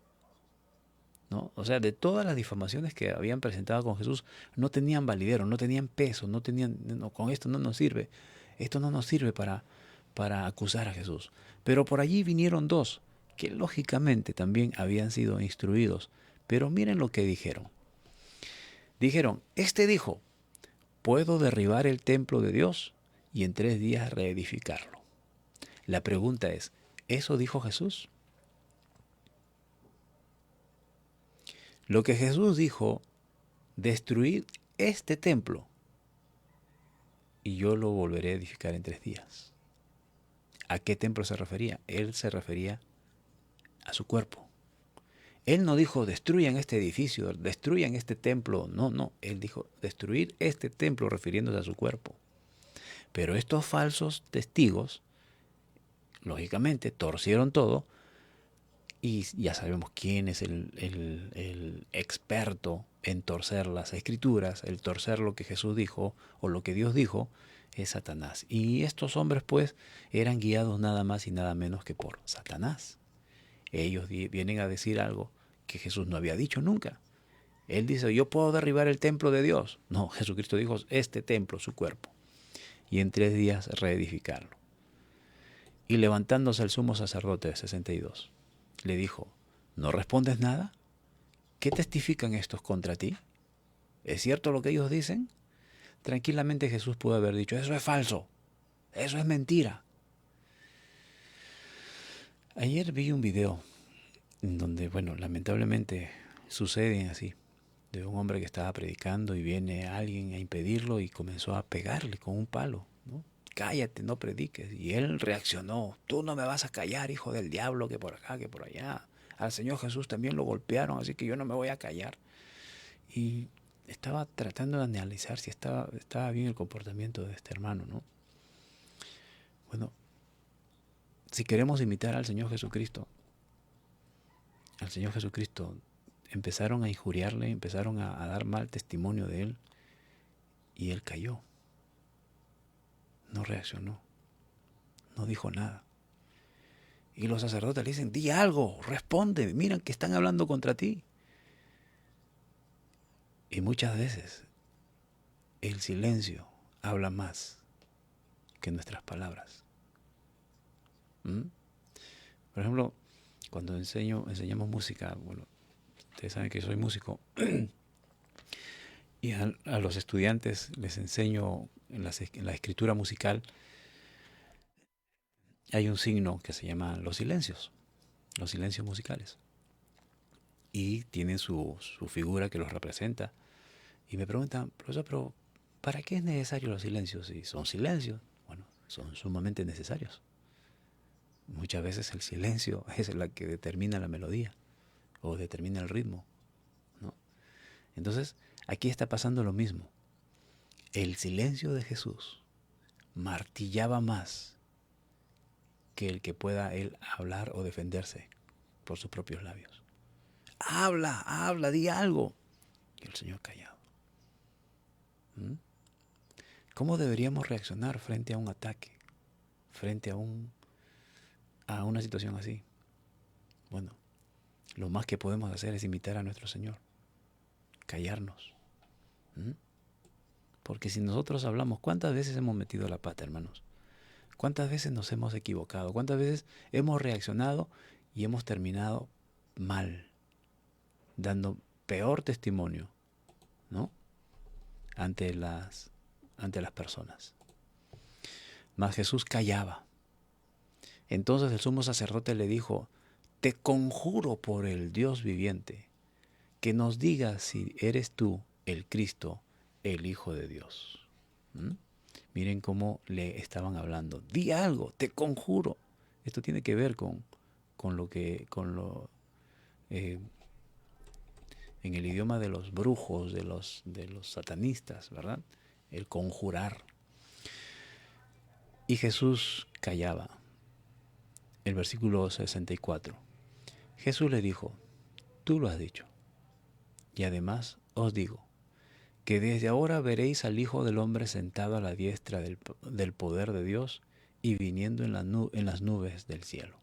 ¿no? O sea, de todas las difamaciones que habían presentado con Jesús, no tenían validero, no tenían peso, con esto no nos sirve, esto no nos sirve para acusar a Jesús. Pero por allí vinieron 2, que lógicamente también habían sido instruidos, pero miren lo que dijeron. Dijeron, este dijo, puedo derribar el templo de Dios y en 3 días reedificarlo. La pregunta es, ¿eso dijo Jesús? Lo que Jesús dijo, destruir este templo y yo lo volveré a edificar en 3 días. ¿A qué templo se refería? Él se refería a su cuerpo. Él no dijo, destruyan este edificio, destruyan este templo. No. Él dijo, destruir este templo, refiriéndose a su cuerpo. Pero estos falsos testigos, lógicamente, torcieron todo. Y ya sabemos quién es el experto en torcer las escrituras, el torcer lo que Jesús dijo o lo que Dios dijo. es Satanás. Y estos hombres pues eran guiados nada más y nada menos que por Satanás. Ellos vienen a decir algo que Jesús no había dicho nunca. Él dice, yo puedo derribar el templo de Dios. No, Jesucristo dijo, este templo, su cuerpo, y en 3 días reedificarlo. Y levantándose el sumo sacerdote de 62, le dijo, ¿no respondes nada? ¿Qué testifican estos contra ti? ¿Es cierto lo que ellos dicen? Tranquilamente Jesús pudo haber dicho, eso es falso, eso es mentira. Ayer vi un video en donde, bueno, lamentablemente sucede así, de un hombre que estaba predicando y viene alguien a impedirlo y comenzó a pegarle con un palo, ¿no? Cállate, no prediques. Y él reaccionó, tú no me vas a callar, hijo del diablo, que por acá, que por allá. Al Señor Jesús también lo golpearon, así que yo no me voy a callar. Y estaba tratando de analizar si estaba bien el comportamiento de este hermano, ¿no? Bueno, si queremos imitar al Señor Jesucristo, empezaron a injuriarle, empezaron a dar mal testimonio de él, y él cayó. No reaccionó, no dijo nada. Y los sacerdotes le dicen, di algo, responde, miran que están hablando contra ti. Y muchas veces el silencio habla más que nuestras palabras. Por ejemplo, cuando enseñamos música, bueno, ustedes saben que soy músico, y a los estudiantes les enseño en la escritura musical, hay un signo que se llama los silencios musicales. Y tienen su figura que los representa. Y me preguntan, profesor, pero ¿para qué es necesario los silencios? Si son silencios, bueno, son sumamente necesarios. Muchas veces el silencio es la que determina la melodía o determina el ritmo, ¿no? Entonces, aquí está pasando lo mismo. El silencio de Jesús martillaba más que el que pueda él hablar o defenderse por sus propios labios. Habla, di algo. Y el Señor callado. ¿Cómo deberíamos reaccionar frente a un ataque? Frente a una situación así. Bueno, lo más que podemos hacer es imitar a nuestro Señor. Callarnos. Porque si nosotros hablamos, ¿cuántas veces hemos metido la pata, hermanos? ¿Cuántas veces nos hemos equivocado? ¿Cuántas veces hemos reaccionado y hemos terminado mal? Dando peor testimonio, ¿no? Ante las personas. Mas Jesús callaba. Entonces el sumo sacerdote le dijo, te conjuro por el Dios viviente, que nos digas si eres tú el Cristo, el Hijo de Dios. Miren cómo le estaban hablando. Di algo, te conjuro. Esto tiene que ver en el idioma de los brujos, de los satanistas, ¿verdad? El conjurar. Y Jesús callaba. El versículo 64. Jesús le dijo, tú lo has dicho. Y además os digo, que desde ahora veréis al Hijo del Hombre sentado a la diestra del poder de Dios y viniendo en las nubes del cielo.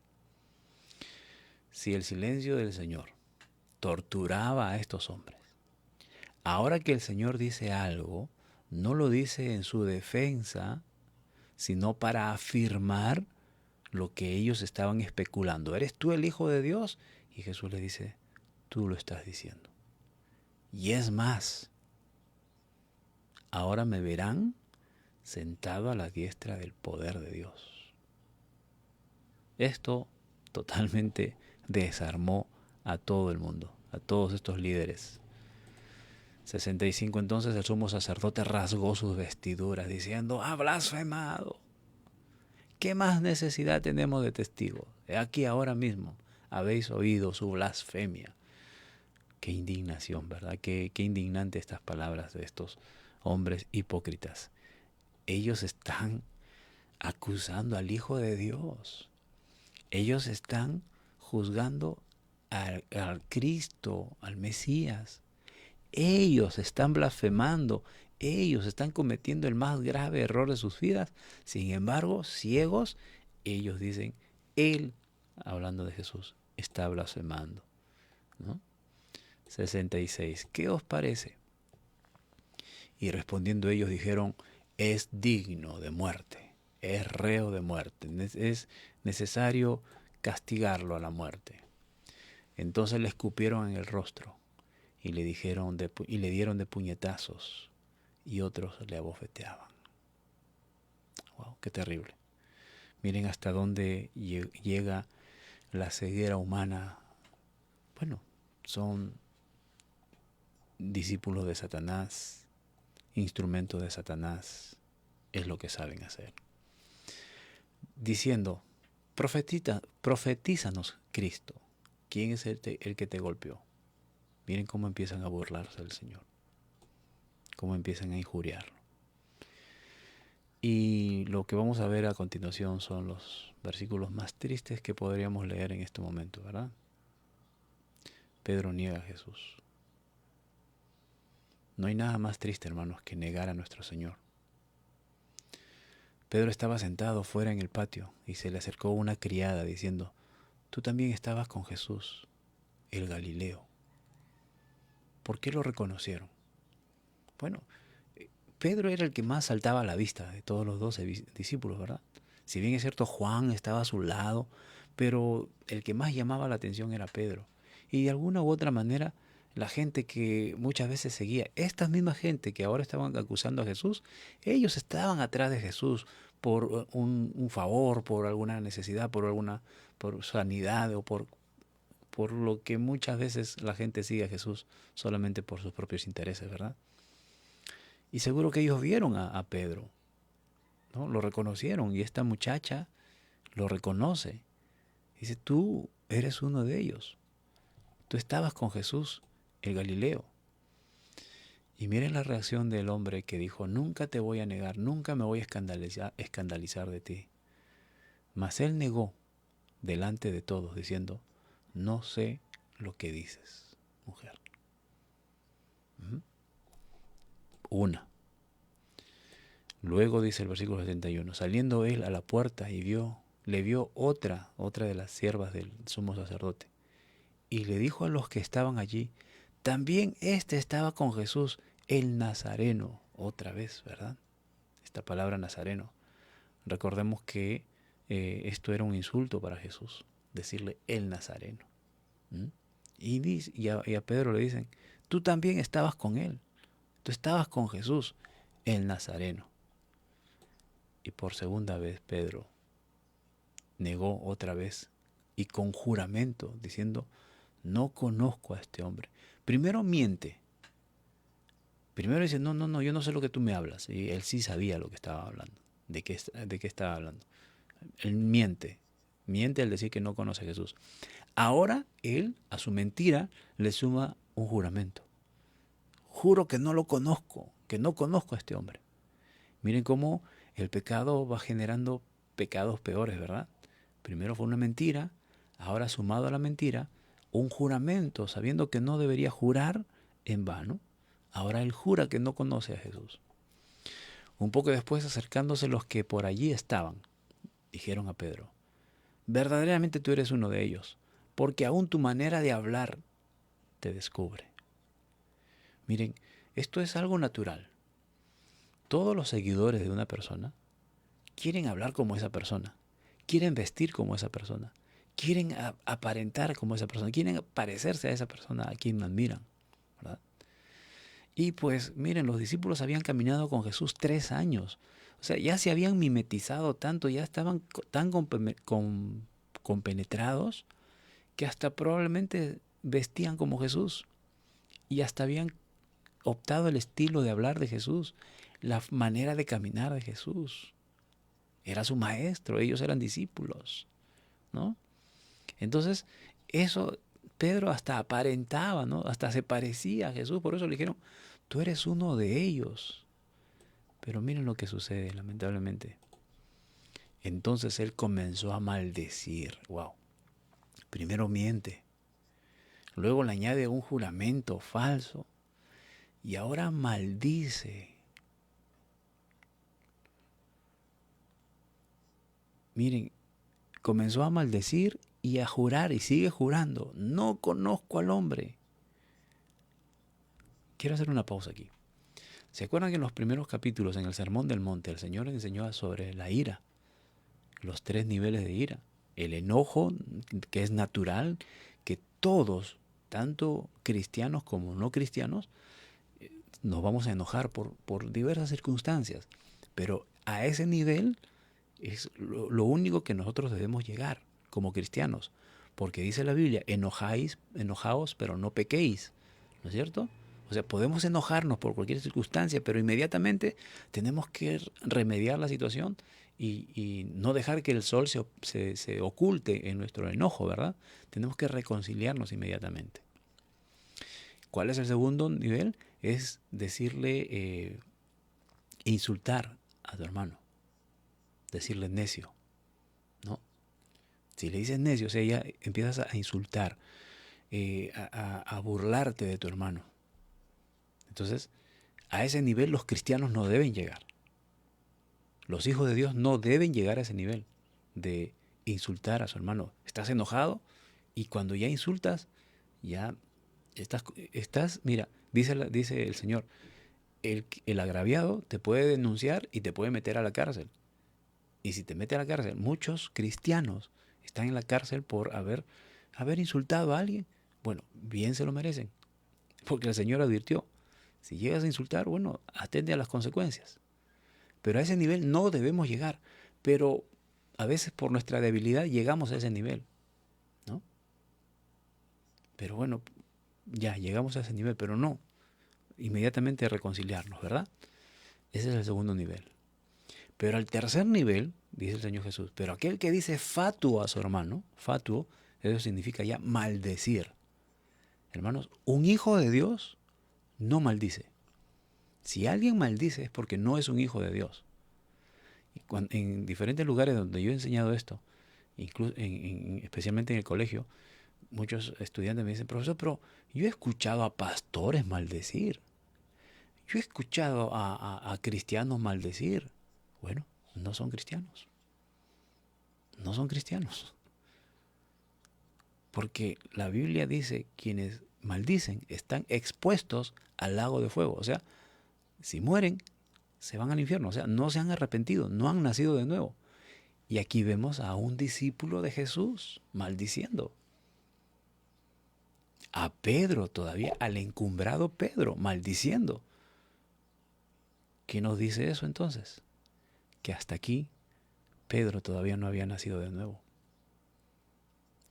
Si el silencio del Señor torturaba a estos hombres, ahora que el Señor dice algo, no lo dice en su defensa, sino para afirmar lo que ellos estaban especulando. ¿Eres tú el Hijo de Dios? Y Jesús le dice, tú lo estás diciendo. Y es más, ahora me verán sentado a la diestra del poder de Dios. Esto totalmente desarmó a todo el mundo, a todos estos líderes. 65. Entonces el sumo sacerdote rasgó sus vestiduras diciendo, ha blasfemado. ¿Qué más necesidad tenemos de testigos? Aquí ahora mismo habéis oído su blasfemia. Qué indignación, ¿verdad? Qué indignante estas palabras de estos hombres hipócritas. Ellos están acusando al Hijo de Dios. Ellos están juzgando al Cristo, al Mesías. Ellos están blasfemando. Ellos están cometiendo el más grave error de sus vidas. Sin embargo, ciegos, ellos dicen, Él, hablando de Jesús, está blasfemando, ¿no? 66. ¿Qué os parece? Y respondiendo ellos dijeron, es digno de muerte, es reo de muerte, es necesario castigarlo a la muerte. Entonces le escupieron en el rostro y le dieron de puñetazos y otros le abofeteaban. Wow, qué terrible. Miren hasta dónde llega la ceguera humana. Bueno, son discípulos de Satanás, instrumentos de Satanás, es lo que saben hacer. Diciendo, profetízanos, Cristo. ¿Quién es el que te golpeó? Miren cómo empiezan a burlarse del Señor, cómo empiezan a injuriarlo. Y lo que vamos a ver a continuación son los versículos más tristes que podríamos leer en este momento, ¿verdad? Pedro niega a Jesús. No hay nada más triste, hermanos, que negar a nuestro Señor. Pedro estaba sentado fuera en el patio y se le acercó una criada diciendo, tú también estabas con Jesús, el Galileo. ¿Por qué lo reconocieron? Bueno, Pedro era el que más saltaba a la vista de todos los 12 discípulos, ¿verdad? Si bien es cierto, Juan estaba a su lado, pero el que más llamaba la atención era Pedro. Y de alguna u otra manera, la gente que muchas veces seguía, esta misma gente que ahora estaban acusando a Jesús, ellos estaban atrás de Jesús por un favor, por alguna necesidad, por sanidad o por lo que muchas veces la gente sigue a Jesús solamente por sus propios intereses, ¿verdad? Y seguro que ellos vieron a Pedro, ¿no? Lo reconocieron y esta muchacha lo reconoce. Dice, tú eres uno de ellos. Tú estabas con Jesús, el Galileo. Y miren la reacción del hombre que dijo, nunca te voy a negar, nunca me voy a escandalizar de ti. Mas él negó delante de todos, diciendo, no sé lo que dices, mujer. Una. Luego dice el versículo 71, saliendo él a la puerta y le vio otra de las siervas del sumo sacerdote. Y le dijo a los que estaban allí, también este estaba con Jesús, el Nazareno, otra vez, ¿verdad? Esta palabra Nazareno. Recordemos que esto era un insulto para Jesús, decirle el Nazareno. Y a Pedro le dicen, tú también estabas con él, tú estabas con Jesús, el Nazareno. Y por segunda vez Pedro negó otra vez y con juramento, diciendo, no conozco a este hombre. Primero miente. Primero dice, no, yo no sé lo que tú me hablas. Y él sí sabía lo que estaba hablando, de qué estaba hablando. Él miente al decir que no conoce a Jesús. Ahora él, a su mentira, le suma un juramento. Juro que no lo conozco, que no conozco a este hombre. Miren cómo el pecado va generando pecados peores, ¿verdad? Primero fue una mentira, ahora sumado a la mentira, un juramento, sabiendo que no debería jurar en vano. Ahora él jura que no conoce a Jesús. Un poco después, acercándose los que por allí estaban, dijeron a Pedro, verdaderamente tú eres uno de ellos, porque aún tu manera de hablar te descubre. Miren, esto es algo natural. Todos los seguidores de una persona quieren hablar como esa persona, quieren vestir como esa persona, quieren aparentar como esa persona, quieren parecerse a esa persona a quien admiran, ¿verdad? Y pues miren, los discípulos habían caminado con Jesús 3 años. O sea, ya se habían mimetizado tanto, ya estaban tan compenetrados que hasta probablemente vestían como Jesús. Y hasta habían optado el estilo de hablar de Jesús, la manera de caminar de Jesús. Era su maestro, ellos eran discípulos, ¿no? Entonces, eso Pedro hasta aparentaba, ¿no? Hasta se parecía a Jesús, por eso le dijeron, tú eres uno de ellos. Pero miren lo que sucede, lamentablemente. Entonces él comenzó a maldecir. Wow. Primero miente, luego le añade un juramento falso y ahora maldice miren, comenzó a maldecir y a jurar y sigue jurando. No conozco al hombre. Quiero hacer una pausa aquí. ¿Se acuerdan que en los primeros capítulos, en el Sermón del Monte, el Señor enseñó sobre la ira? Los 3 niveles de ira. El enojo, que es natural, que todos, tanto cristianos como no cristianos, nos vamos a enojar por diversas circunstancias. Pero a ese nivel es lo único que nosotros debemos llegar como cristianos. Porque dice la Biblia, enojaos, pero no pequéis. ¿No es cierto? O sea, podemos enojarnos por cualquier circunstancia, pero inmediatamente tenemos que remediar la situación y no dejar que el sol se oculte en nuestro enojo, ¿verdad? Tenemos que reconciliarnos inmediatamente. ¿Cuál es el segundo nivel? Es decirle, insultar a tu hermano, decirle necio, ¿no? Si le dices necio, o sea, ya empiezas a insultar, a burlarte de tu hermano. Entonces, a ese nivel los cristianos no deben llegar. Los hijos de Dios no deben llegar a ese nivel de insultar a su hermano. Estás enojado y cuando ya insultas, ya mira, dice el Señor, el agraviado te puede denunciar y te puede meter a la cárcel. Y si te mete a la cárcel, muchos cristianos están en la cárcel por haber insultado a alguien. Bueno, bien se lo merecen, porque el Señor advirtió, si llegas a insultar, bueno, atende a las consecuencias. Pero a ese nivel no debemos llegar. Pero a veces por nuestra debilidad llegamos a ese nivel, ¿no? Pero bueno, ya llegamos a ese nivel, pero no inmediatamente reconciliarnos, ¿verdad? Ese es el segundo nivel. Pero al tercer nivel, dice el Señor Jesús, pero aquel que dice fatuo a su hermano, fatuo, eso significa ya maldecir. Hermanos, un hijo de Dios no maldice. Si alguien maldice es porque no es un hijo de Dios. En diferentes lugares donde yo he enseñado esto, especialmente en el colegio, muchos estudiantes me dicen, profesor, pero yo he escuchado a pastores maldecir. Yo he escuchado a cristianos maldecir. Bueno, no son cristianos. No son cristianos. Porque la Biblia dice, quienes maldicen están expuestos al lago de fuego. O sea, si mueren, se van al infierno. O sea, no se han arrepentido, no han nacido de nuevo. Y aquí vemos a un discípulo de Jesús maldiciendo. A Pedro todavía, al encumbrado Pedro, maldiciendo. ¿Qué nos dice eso entonces? Que hasta aquí Pedro todavía no había nacido de nuevo.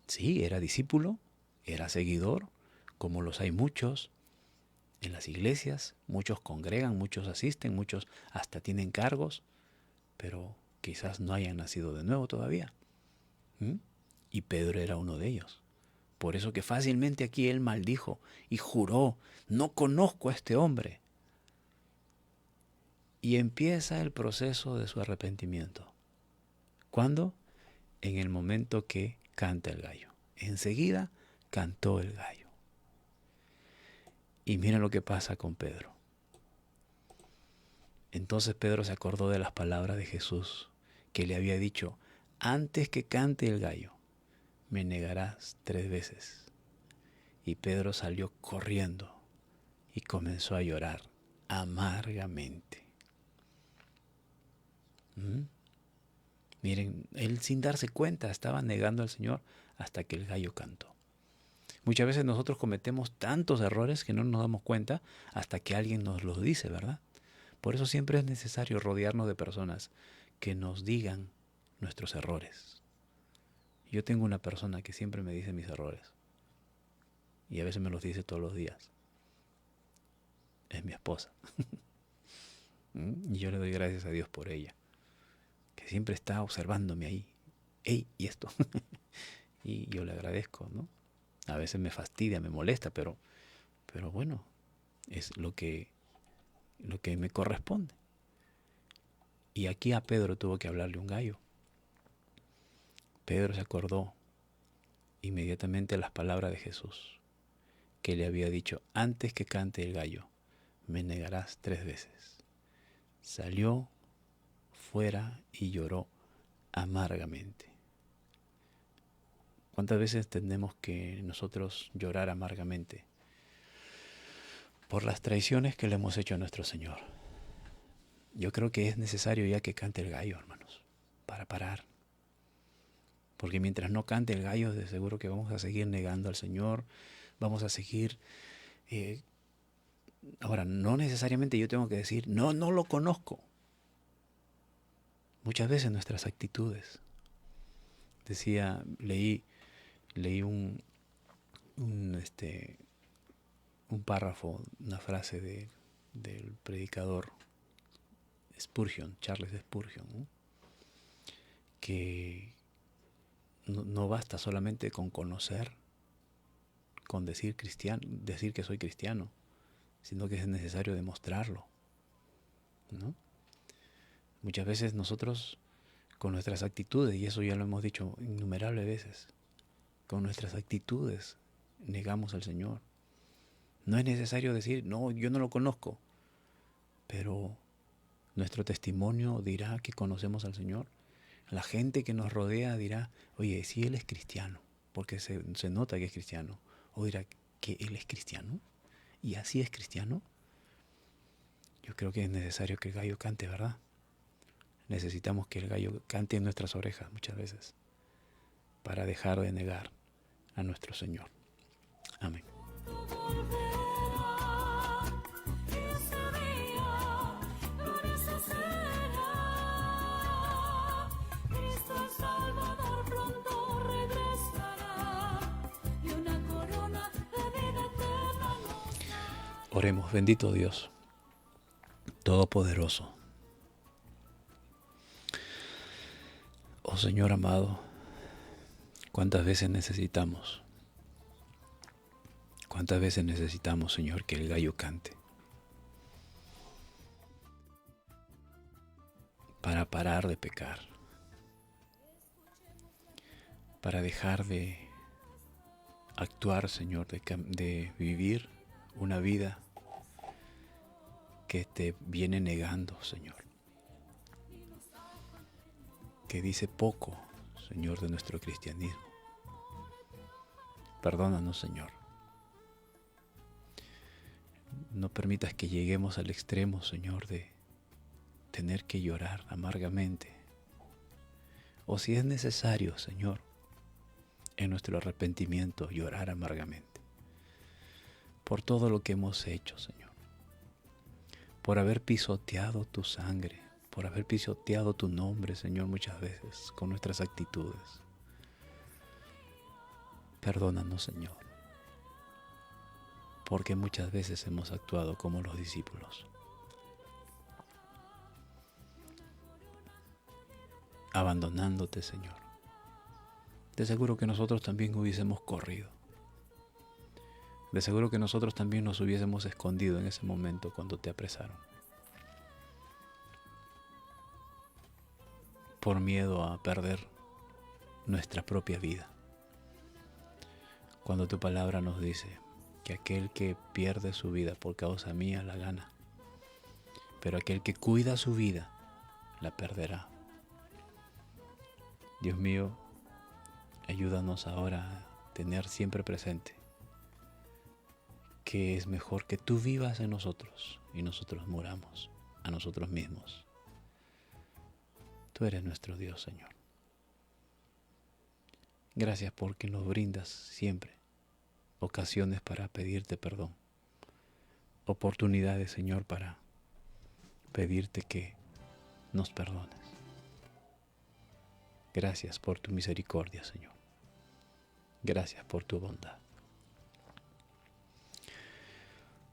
Sí, era discípulo, era seguidor, como los hay muchos en las iglesias, muchos congregan, muchos asisten, muchos hasta tienen cargos, pero quizás no hayan nacido de nuevo todavía. Y Pedro era uno de ellos. Por eso que fácilmente aquí él maldijo y juró, no conozco a este hombre. Y empieza el proceso de su arrepentimiento. ¿Cuándo? En el momento que canta el gallo. Enseguida cantó el gallo. Y mira lo que pasa con Pedro. Entonces Pedro se acordó de las palabras de Jesús, que le había dicho, antes que cante el gallo, me negarás 3 veces. Y Pedro salió corriendo y comenzó a llorar amargamente. Miren, él sin darse cuenta estaba negando al Señor hasta que el gallo cantó. Muchas veces nosotros cometemos tantos errores que no nos damos cuenta hasta que alguien nos los dice, ¿verdad? Por eso siempre es necesario rodearnos de personas que nos digan nuestros errores. Yo tengo una persona que siempre me dice mis errores y a veces me los dice todos los días. Es mi esposa. Y yo le doy gracias a Dios por ella, que siempre está observándome ahí. ¡Ey! ¿Y esto? Y yo le agradezco, ¿no? A veces me fastidia, me molesta, pero bueno, es lo que me corresponde. Y aquí a Pedro tuvo que hablarle un gallo. Pedro se acordó inmediatamente las palabras de Jesús, que le había dicho, antes que cante el gallo, me negarás 3 veces. Salió fuera y lloró amargamente. ¿Cuántas veces tenemos que nosotros llorar amargamente por las traiciones que le hemos hecho a nuestro Señor? Yo creo que es necesario ya que cante el gallo, hermanos, para parar. Porque mientras no cante el gallo, de seguro que vamos a seguir negando al Señor, vamos a seguir... ahora, no necesariamente yo tengo que decir, no lo conozco. Muchas veces nuestras actitudes. Leí un párrafo, una frase del predicador Spurgeon, Charles Spurgeon, ¿no? Que no basta solamente con conocer, con decir que soy cristiano, sino que es necesario demostrarlo, ¿no? Muchas veces nosotros, con nuestras actitudes, y eso ya lo hemos dicho innumerables veces, con nuestras actitudes negamos al Señor. No es necesario decir, no, yo no lo conozco, pero nuestro testimonio dirá que conocemos al Señor. La gente que nos rodea dirá, oye, sí, Él es cristiano, porque se nota que es cristiano. O dirá que Él es cristiano, y así es cristiano. Yo creo que es necesario que el gallo cante, ¿verdad? Necesitamos que el gallo cante en nuestras orejas muchas veces, para dejar de negar a nuestro Señor. Amén. Oremos. Bendito Dios, Todopoderoso. Oh Señor amado, ¿cuántas veces necesitamos, Señor, que el gallo cante? Para parar de pecar, para dejar de actuar, Señor, de vivir una vida que te viene negando, Señor, que dice poco, Señor, de nuestro cristianismo. Perdónanos, Señor. No permitas que lleguemos al extremo, Señor, de tener que llorar amargamente. O si es necesario, Señor, en nuestro arrepentimiento, llorar amargamente. Por todo lo que hemos hecho, Señor. Por haber pisoteado tu sangre, por haber pisoteado tu nombre, Señor, muchas veces, con nuestras actitudes. Perdónanos, Señor, porque muchas veces hemos actuado como los discípulos, abandonándote, Señor. De seguro que nosotros también hubiésemos corrido. De seguro que nosotros también nos hubiésemos escondido en ese momento cuando te apresaron, por miedo a perder nuestra propia vida. Cuando tu palabra nos dice que aquel que pierde su vida por causa mía la gana, pero aquel que cuida su vida la perderá. Dios mío, ayúdanos ahora a tener siempre presente que es mejor que tú vivas en nosotros y nosotros muramos a nosotros mismos. Tú eres nuestro Dios, Señor. Gracias porque nos brindas siempre ocasiones para pedirte perdón, oportunidades, Señor, para pedirte que nos perdones. Gracias por tu misericordia, Señor. Gracias por tu bondad.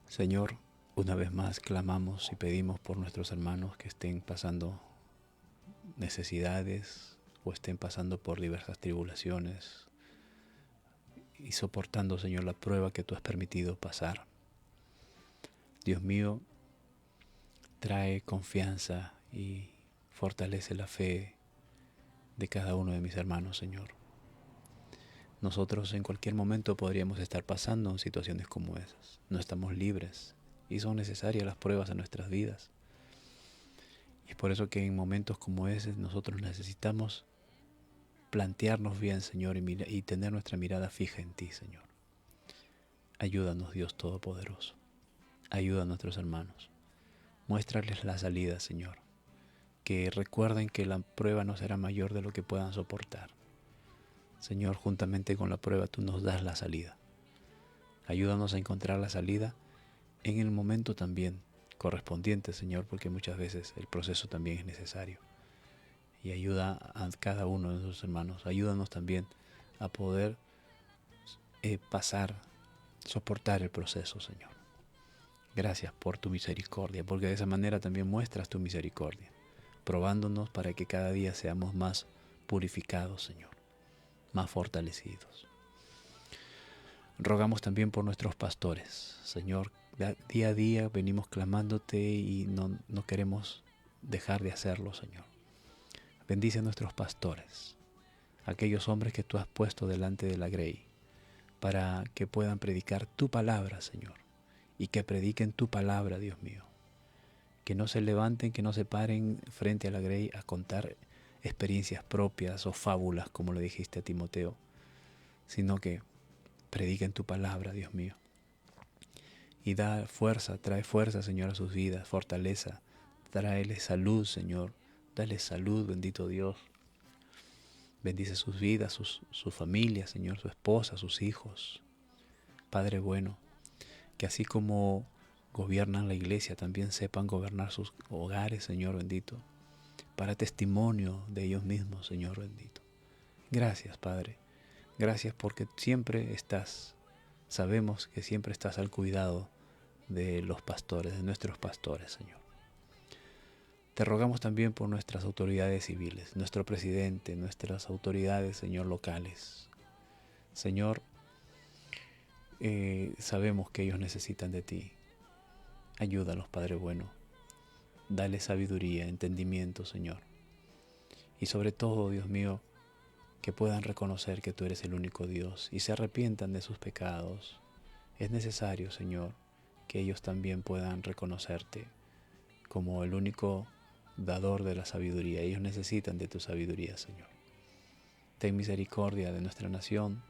Señor, una vez más clamamos y pedimos por nuestros hermanos que estén pasando necesidades o estén pasando por diversas tribulaciones y soportando, Señor, la prueba que tú has permitido pasar. Dios mío, trae confianza y fortalece la fe de cada uno de mis hermanos, Señor. Nosotros en cualquier momento podríamos estar pasando en situaciones como esas. No estamos libres y son necesarias las pruebas en nuestras vidas. Y es por eso que en momentos como ese nosotros necesitamos plantearnos bien, Señor, y tener nuestra mirada fija en ti, Señor. Ayúdanos, Dios Todopoderoso. Ayuda a nuestros hermanos. Muéstrales la salida, Señor. Que recuerden que la prueba no será mayor de lo que puedan soportar. Señor, juntamente con la prueba tú nos das la salida. Ayúdanos a encontrar la salida en el momento también correspondiente, Señor, porque muchas veces el proceso también es necesario. Y ayuda a cada uno de nuestros hermanos. Ayúdanos también a poder soportar el proceso, Señor. Gracias por tu misericordia, porque de esa manera también muestras tu misericordia, probándonos para que cada día seamos más purificados, Señor, más fortalecidos. Rogamos también por nuestros pastores, Señor. Día a día venimos clamándote y no queremos dejar de hacerlo, Señor. Bendice a nuestros pastores, aquellos hombres que tú has puesto delante de la grey, para que puedan predicar tu palabra, Señor, y que prediquen tu palabra, Dios mío. Que no se levanten, que no se paren frente a la grey a contar experiencias propias o fábulas, como le dijiste a Timoteo, sino que prediquen tu palabra, Dios mío. Y trae fuerza, Señor, a sus vidas, fortaleza, tráeles salud, Señor, dale salud, bendito Dios. Bendice sus vidas, su familia, Señor, su esposa, sus hijos. Padre bueno, que así como gobiernan la iglesia, también sepan gobernar sus hogares, Señor bendito, para testimonio de ellos mismos, Señor bendito. Gracias, Padre. Gracias porque siempre sabemos que siempre estás al cuidado de los pastores, de nuestros pastores, Señor. Te rogamos también por nuestras autoridades civiles, nuestro presidente, nuestras autoridades, Señor, locales. Señor, sabemos que ellos necesitan de ti. Ayúdalos, Padre bueno. Dale sabiduría, entendimiento, Señor. Y sobre todo, Dios mío, que puedan reconocer que tú eres el único Dios y se arrepientan de sus pecados. Es necesario, Señor, que ellos también puedan reconocerte como el único dador de la sabiduría. Ellos necesitan de tu sabiduría, Señor. Ten misericordia de nuestra nación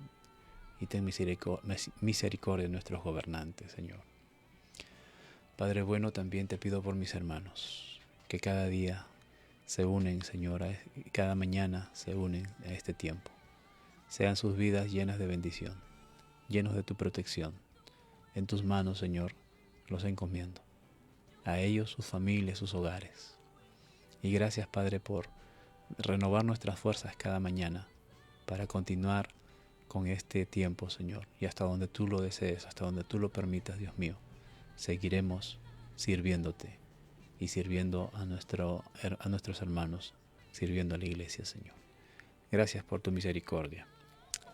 y ten misericordia de nuestros gobernantes, Señor. Padre bueno, también te pido por mis hermanos, que cada día se unen, Señor, cada mañana se unen a este tiempo. Sean sus vidas llenas de bendición, llenos de tu protección. En tus manos, Señor, los encomiendo. A ellos, sus familias, sus hogares. Y gracias, Padre, por renovar nuestras fuerzas cada mañana para continuar con este tiempo, Señor. Y hasta donde tú lo desees, hasta donde tú lo permitas, Dios mío, seguiremos sirviéndote y sirviendo a nuestros hermanos, sirviendo a la iglesia, Señor. Gracias por tu misericordia.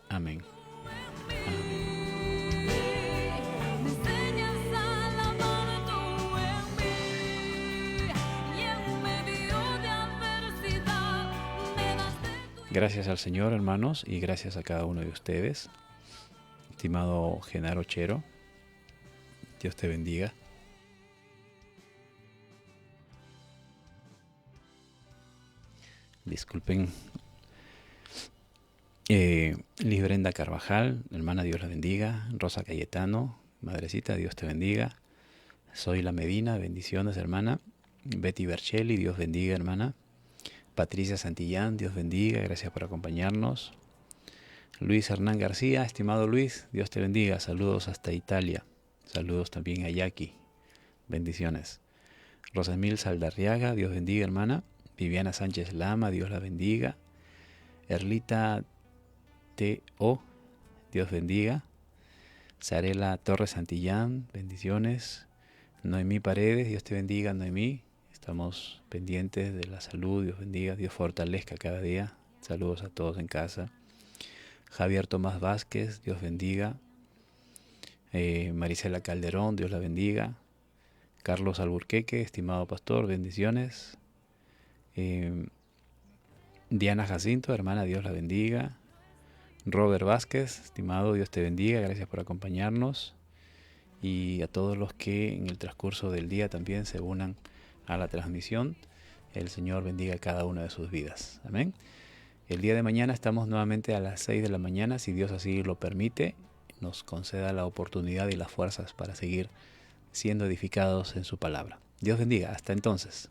Amén. Amén. Gracias al Señor, hermanos, y gracias a cada uno de ustedes. Estimado Genaro Chero, Dios te bendiga. Disculpen. Liz Brenda Carvajal, hermana, Dios la bendiga. Rosa Cayetano, madrecita, Dios te bendiga. Soy la Medina, bendiciones, hermana. Betty Berchelli, Dios bendiga, hermana. Patricia Santillán, Dios bendiga, gracias por acompañarnos. Luis Hernán García, estimado Luis, Dios te bendiga, saludos hasta Italia. Saludos también a Jackie, bendiciones. Rosamil Saldarriaga, Dios bendiga, hermana. Viviana Sánchez Lama, Dios la bendiga. Erlita T.O., Dios bendiga. Sarela Torres Santillán, bendiciones. Noemí Paredes, Dios te bendiga, Noemí. Estamos pendientes de la salud, Dios bendiga, Dios fortalezca cada día. Saludos a todos en casa. Javier Tomás Vázquez, Dios bendiga. Marisela Calderón, Dios la bendiga. Carlos Alburqueque, estimado pastor, bendiciones. Diana Jacinto, hermana, Dios la bendiga. Robert Vázquez, estimado, Dios te bendiga, gracias por acompañarnos. Y a todos los que en el transcurso del día también se unan a la transmisión. el Señor bendiga cada una de sus vidas. Amén. El día de mañana estamos nuevamente a las 6 de la mañana, si Dios así lo permite, nos conceda la oportunidad y las fuerzas para seguir siendo edificados en su palabra. Dios bendiga. Hasta entonces.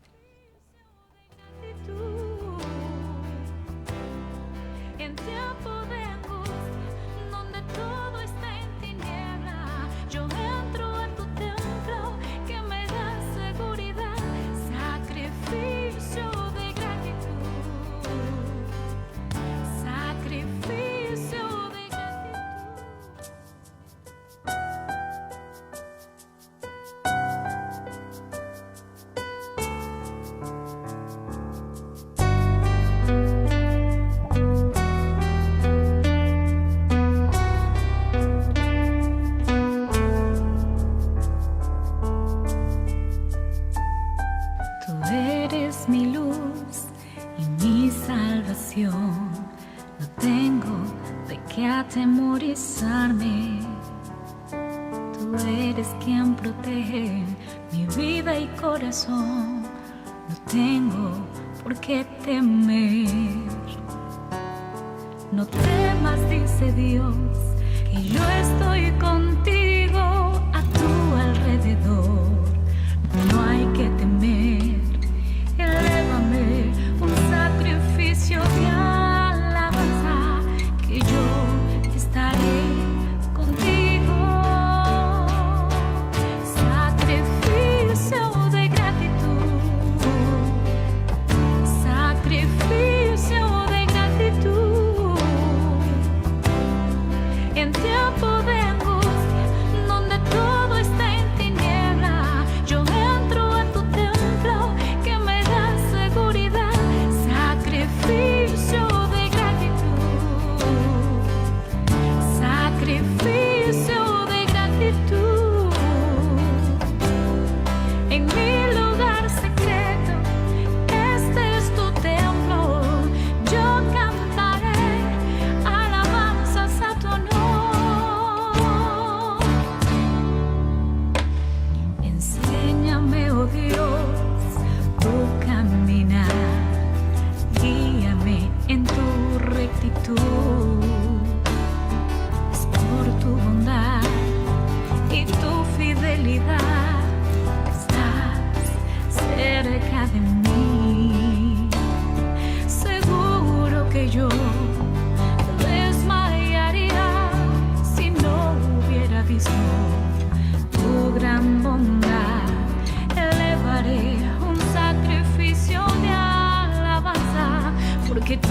En tiempo de angustia, donde todo está en tiniebla, yo entro a tu templo que me da seguridad, sacrificio de gratitud, sacrificio de gratitud. Tú eres mi luz y mi salvación. No tengo de qué atemorizarme. Tú eres quien protege mi vida y corazón. No tengo por qué temer. No temas, dice Dios, que yo estoy contigo a tu alrededor. No hay que temer, elévame un sacrificio de alabanza, que yo estaré contigo. Sacrificio de gratitud, sacrificio de gratitud. En tiempo de angustia, donde todo está en tiniebla, yo entro a tu templo que me da seguridad, sacrificio de gratitud, sacrificio de gratitud. En mi lugar secreto, este es tu templo, yo cantaré alabanzas a tu honor. Enséñame, oh Dios, tu caminar, guíame en tu rectitud. Es por tu bondad y tu fidelidad que estás cerca de mí. Seguro que yo desmayaría si no hubiera visto tu gran bondad. Elevaré un sacrificio de alabanza, porque tú